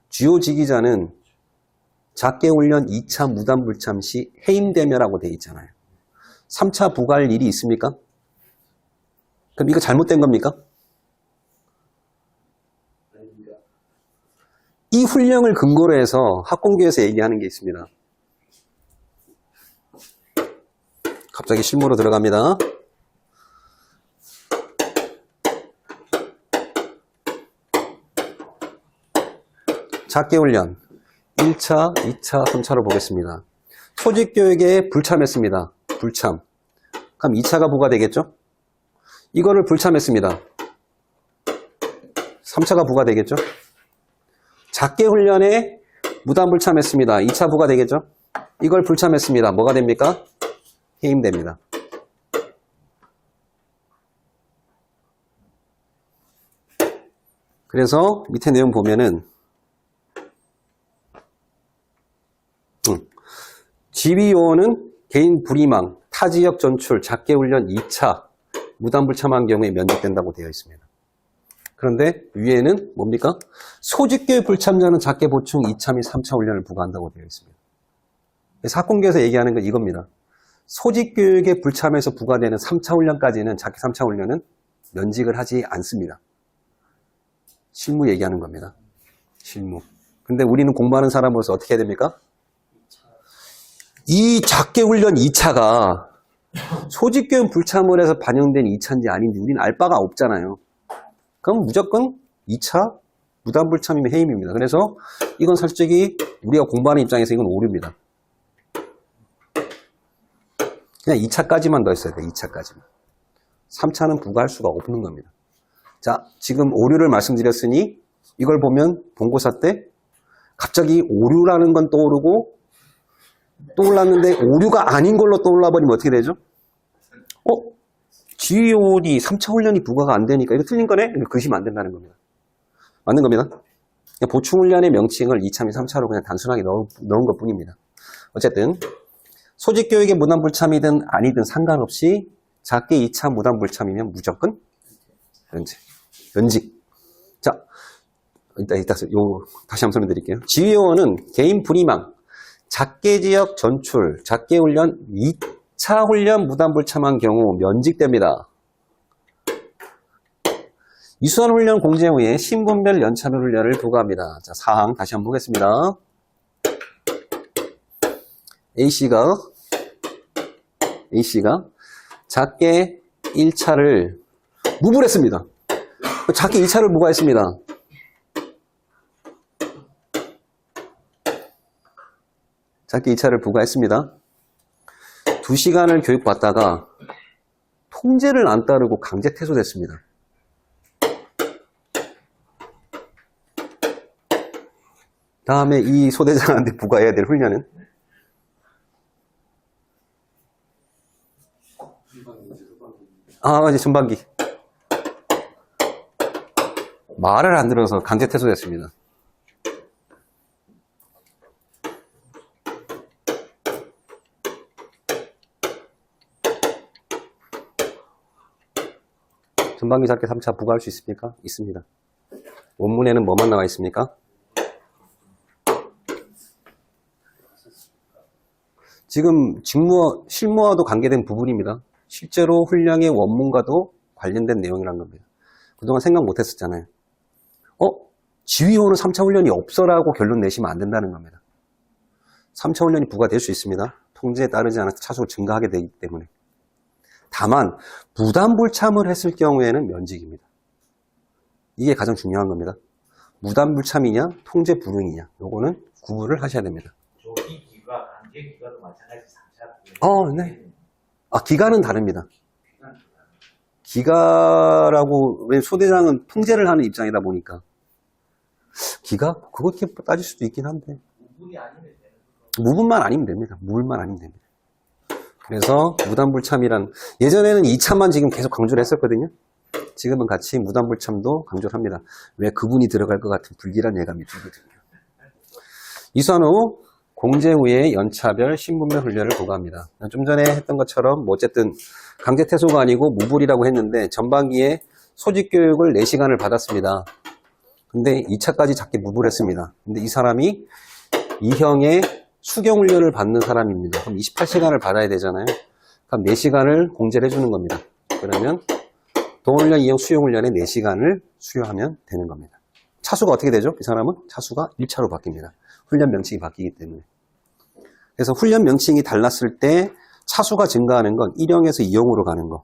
주요 지기자는 작게 훈련 2차 무단 불참 시 해임되며라고 되어 있잖아요. 3차 부과할 일이 있습니까? 그럼 이거 잘못된 겁니까? 이 훈령을 근거로 해서 학공교에서 얘기하는 게 있습니다. 갑자기 실무로 들어갑니다. 작게 훈련 1차, 2차, 3차로 보겠습니다. 소집교육에 불참했습니다. 불참. 그럼 2차가 부과되겠죠? 이거를 불참했습니다. 3차가 부과되겠죠? 작게 훈련에 무단 불참했습니다. 2차 부과되겠죠? 이걸 불참했습니다. 뭐가 됩니까? 해임됩니다. 그래서 밑에 내용 보면은 지휘요원은 개인 불이망, 타지역 전출, 작게 훈련 2차 무단 불참한 경우에 면직된다고 되어 있습니다. 그런데 위에는 뭡니까? 소집교육 불참자는 작게 보충 2차 및 3차 훈련을 부과한다고 되어 있습니다. 학공교에서 얘기하는 건 이겁니다. 소집교육에 불참해서 부과되는 3차 훈련까지는, 작게 3차 훈련은 면직을 하지 않습니다. 실무 얘기하는 겁니다. 실무. 근데 우리는 공부하는 사람으로서 어떻게 해야 됩니까? 이 작게 훈련 2차가 소집교육 불참을 해서 반영된 2차인지 아닌지 우리는 알 바가 없잖아요. 그럼 무조건 2차 무단 불참이면 해임입니다. 그래서 이건 솔직히 우리가 공부하는 입장에서 이건 오류입니다. 그냥 2차까지만 넣었어야 돼요. 2차까지만. 3차는 부과할 수가 없는 겁니다. 자, 지금 오류를 말씀드렸으니 이걸 보면 본고사 때 갑자기 오류라는 건 떠올랐는데 오류가 아닌 걸로 떠올라버리면 어떻게 되죠? 지휘요원이 3차 훈련이 부과가 안 되니까 이거 틀린 거네? 이거 그시면 안 된다는 겁니다. 맞는 겁니다. 그냥 보충훈련의 명칭을 2차 및 3차로 그냥 단순하게 넣은 것 뿐입니다. 어쨌든 소집교육의 무단 불참이든 아니든 상관없이 작게 2차 무단 불참이면 무조건 면직. 자, 다시 한번 설명드릴게요. 지휘요원은 개인 불이망, 작게 지역 전출, 작게 훈련 2차 훈련 무단 불참한 경우 면직됩니다. 이수한 훈련 공제 후에 신분별 연차별 훈련을 부과합니다. 자, 사항 다시 한번 보겠습니다. A씨가 작게 1차를 무불했습니다. 작게 1차를 부과했습니다. 작게 2차를 부과했습니다. 2시간을 교육받다가 통제를 안 따르고 강제 퇴소됐습니다. 다음에 이 소대장한테 부과해야 될 훈련은 이제 전반기. 말을 안 들어서 강제 퇴소됐습니다. 전반기 작게 3차 부과할 수 있습니까? 있습니다. 원문에는 뭐만 나와 있습니까? 지금 실무와도 관계된 부분입니다. 실제로 훈령의 원문과도 관련된 내용이란 겁니다. 그동안 생각 못 했었잖아요. 지휘원은 3차 훈련이 없어라고 결론 내시면 안 된다는 겁니다. 3차 훈련이 부과될 수 있습니다. 통제에 따르지 않아서 차수가 증가하게 되기 때문에. 다만 무단 불참을 했을 경우에는 면직입니다. 이게 가장 중요한 겁니다. 무단 불참이냐 통제 불응이냐 요거는 구분을 하셔야 됩니다. 조기 기과, 강제 기과도 마찬가지 3차. 네. 기간은 다릅니다. 기가라고, 왜 소대장은 통제를 하는 입장이다 보니까. 기가? 그거 이렇게 따질 수도 있긴 한데. 무분이 아니면 되는 무분만 아니면 됩니다. 무분만 아니면 됩니다. 그래서 무단불참이란, 예전에는 2참만 지금 계속 강조를 했었거든요. 지금은 같이 무단불참도 강조를 합니다. 왜 그분이 들어갈 것 같은 불길한 예감이 들거든요. 이수한 후 공제 후에 연차별 신분별 훈련을 부과합니다. 좀 전에 했던 것처럼 뭐 어쨌든 강제퇴소가 아니고 무불이라고 했는데 전반기에 소집교육을 4시간을 받았습니다. 근데 2차까지 작게 무불했습니다. 근데 이 사람이 2형의 수경훈련을 받는 사람입니다. 그럼 28시간을 받아야 되잖아요. 그럼 4시간을 공제를 해주는 겁니다. 그러면 동훈련 2형 수용훈련에 4시간을 수료하면 되는 겁니다. 차수가 어떻게 되죠? 이 사람은 차수가 1차로 바뀝니다. 훈련 명칭이 바뀌기 때문에. 그래서 훈련 명칭이 달랐을 때 차수가 증가하는 건 1형에서 2형으로 가는 거,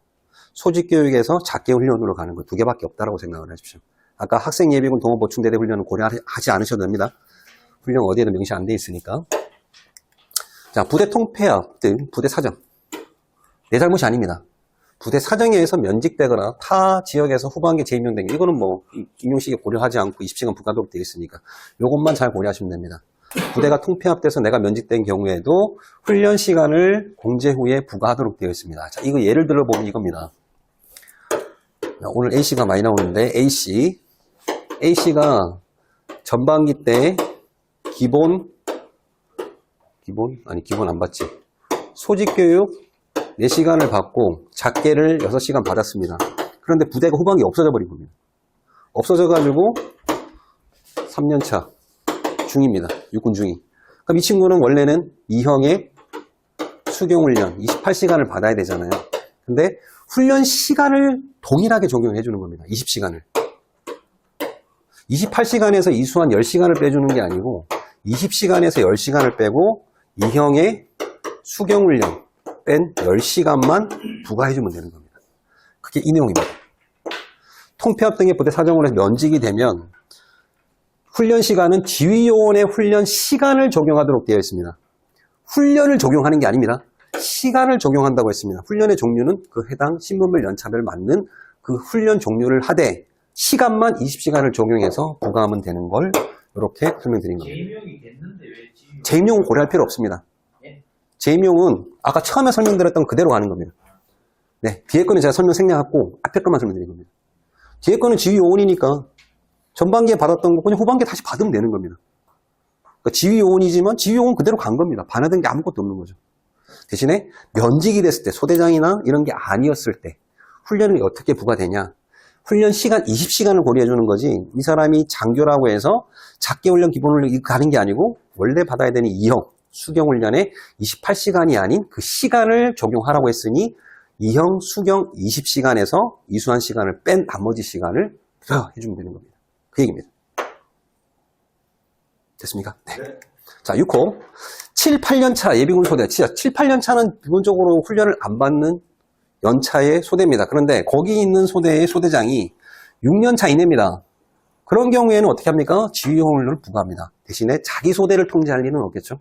소집교육에서 작게 훈련으로 가는 거 2개밖에 없다고 생각을 하십시오. 아까 학생예비군 동호보충대대 훈련은 고려하지 않으셔도 됩니다. 훈련 어디에도 명시 안 돼 있으니까. 자, 부대 통폐합 등 부대 사정. 내 잘못이 아닙니다. 부대 사정에 의해서 면직되거나 타 지역에서 후반기에 재임용된 게, 이거는 뭐 임용시기에 고려하지 않고 20시간 부과도록 되어 있으니까 요것만 잘 고려하시면 됩니다. 부대가 통폐합돼서 내가 면직된 경우에도 훈련 시간을 공제 후에 부과하도록 되어 있습니다. 자, 이거 예를 들어보면 이겁니다. 오늘 A씨가 많이 나오는데 A씨가 전반기 때 기본 안 받지. 소집교육 4시간을 받고 작계를 6시간 받았습니다. 그런데 부대가 후반기 없어져 버린 겁니다. 없어져가지고 3년차 중입니다. 육군 중위. 그럼 이 친구는 원래는 2형의 수경훈련 28시간을 받아야 되잖아요. 근데 훈련 시간을 동일하게 적용해 주는 겁니다. 20시간을. 28시간에서 이수한 10시간을 빼주는 게 아니고 20시간에서 10시간을 빼고 2형의 수경훈련 뺀 10시간만 부과해주면 되는 겁니다. 그게 이 내용입니다. 통폐합 등의 부대 사정으로 해서 면직이 되면 훈련 시간은 지휘요원의 훈련 시간을 적용하도록 되어 있습니다. 훈련을 적용하는 게 아닙니다. 시간을 적용한다고 했습니다. 훈련의 종류는 그 해당 신분별 연차별 맞는 그 훈련 종류를 하되 시간만 20시간을 적용해서 부과하면 되는 걸 이렇게 설명드린 겁니다. 재임용이 됐는데 왜 지금 재임용은 고려할 필요 없습니다. 예? 재임용은 아까 처음에 설명드렸던 그대로 가는 겁니다. 네, 뒤에 거는 제가 설명 생략하고 앞에 것만 설명드린 겁니다. 뒤에 거는 지휘요원이니까 전반기에 받았던 거 그냥 후반기에 다시 받으면 되는 겁니다. 그러니까 지휘요원이지만 지휘요원 그대로 간 겁니다. 반하던 게 아무것도 없는 거죠. 대신에 면직이 됐을 때 소대장이나 이런 게 아니었을 때 훈련이 어떻게 부과되냐. 훈련 시간 20시간을 고려해 주는 거지 이 사람이 장교라고 해서 작게 훈련 기본훈련 이거 가는 게 아니고 원래 받아야 되는 2형 수경훈련에 28시간이 아닌 그 시간을 적용하라고 했으니 2형 수경 20시간에서 이수한 시간을 뺀 나머지 시간을 해주면 되는 겁니다. 그 얘기입니다. 됐습니까? 네. 자, 6호 7, 8년차 예비군 소대. 7, 8년차는 기본적으로 훈련을 안 받는 연차의 소대입니다. 그런데 거기 있는 소대의 소대장이 6년차 이내입니다. 그런 경우에는 어떻게 합니까? 지휘훈련을 부과합니다. 대신에 자기 소대를 통제할 일은 없겠죠.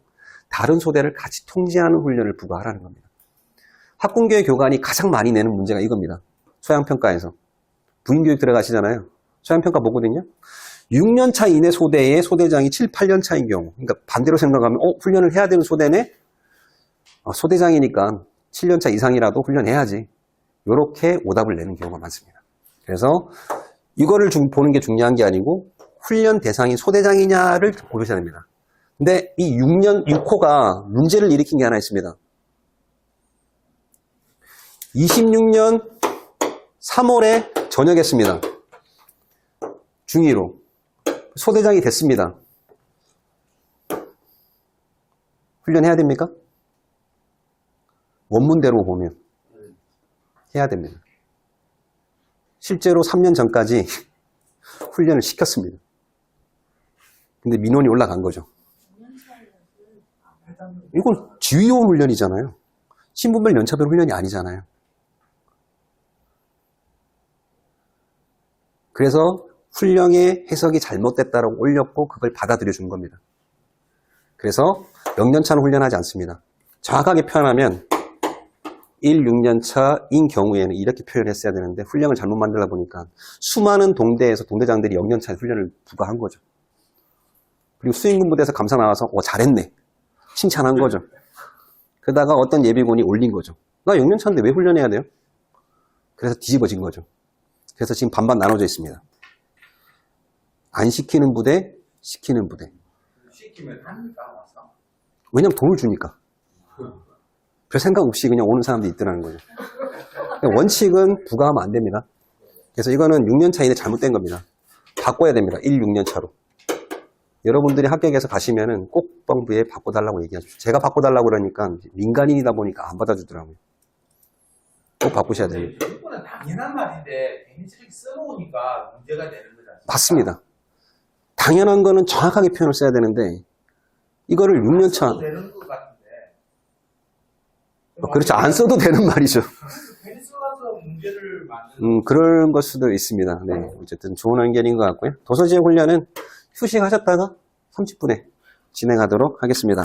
다른 소대를 같이 통제하는 훈련을 부과하라는 겁니다. 학군교의 교관이 가장 많이 내는 문제가 이겁니다. 소양평가에서. 부인교육 들어가시잖아요. 소양평가 보거든요. 6년차 이내 소대의 소대장이 7, 8년차인 경우, 그러니까 반대로 생각하면 훈련을 해야 되는 소대네? 소대장이니까 7년차 이상이라도 훈련해야지. 이렇게 오답을 내는 경우가 많습니다. 그래서 이거를 보는 게 중요한 게 아니고 훈련 대상이 소대장이냐를 보셔야 됩니다. 근데 이 6호가 문제를 일으킨 게 하나 있습니다. 26년 3월에 전역했습니다. 중위로. 소대장이 됐습니다. 훈련해야 됩니까? 원문대로 보면 해야 됩니다. 실제로 3년 전까지 훈련을 시켰습니다. 근데 민원이 올라간 거죠. 이건 지휘요원 훈련이잖아요. 신분별 연차별 훈련이 아니잖아요. 그래서 훈령의 해석이 잘못됐다고 올렸고 그걸 받아들여 준 겁니다. 그래서 명년차는 훈련하지 않습니다. 정확하게 표현하면 1, 6년 차인 경우에는 이렇게 표현했어야 되는데 훈령을 잘못 만들다 보니까 수많은 동대에서 동대장들이 0년 차 훈련을 부과한 거죠. 그리고 수행군부대에서 감사 나와서 잘했네. 칭찬한 거죠. 그러다가 어떤 예비군이 올린 거죠. 나 6년 차인데 왜 훈련해야 돼요? 그래서 뒤집어진 거죠. 그래서 지금 반반 나눠져 있습니다. 안 시키는 부대, 시키는 부대. 시키면 합니까 와서? 왜냐면 돈을 주니까. 별 생각 없이 그냥 오는 사람도 있더라는 거죠. 원칙은 부과하면 안 됩니다. 그래서 이거는 6년 차인데 잘못된 겁니다. 바꿔야 됩니다. 1, 6년 차로. 여러분들이 합격해서 가시면은 꼭 국방부에 바꿔달라고 얘기하십시오. 제가 바꿔달라고 그러니까 민간인이다 보니까 안 받아주더라고요. 꼭 바꾸셔야 됩니다. 이거는 당연한 말인데 괜히 저렇게 써놓으니까 문제가 되는 거잖아요. 맞습니다. 당연한 거는 정확하게 표현을 써야 되는데 이거를 6년 차 되는 것 같은데. 그렇죠. 안 써도 되는 말이죠. 괜히 써서 문제를 만드는. 그런 걸 수도 있습니다. 네. 어쨌든 좋은 의견인 것 같고요. 도서지역 훈련은 휴식하셨다가 30분에 진행하도록 하겠습니다.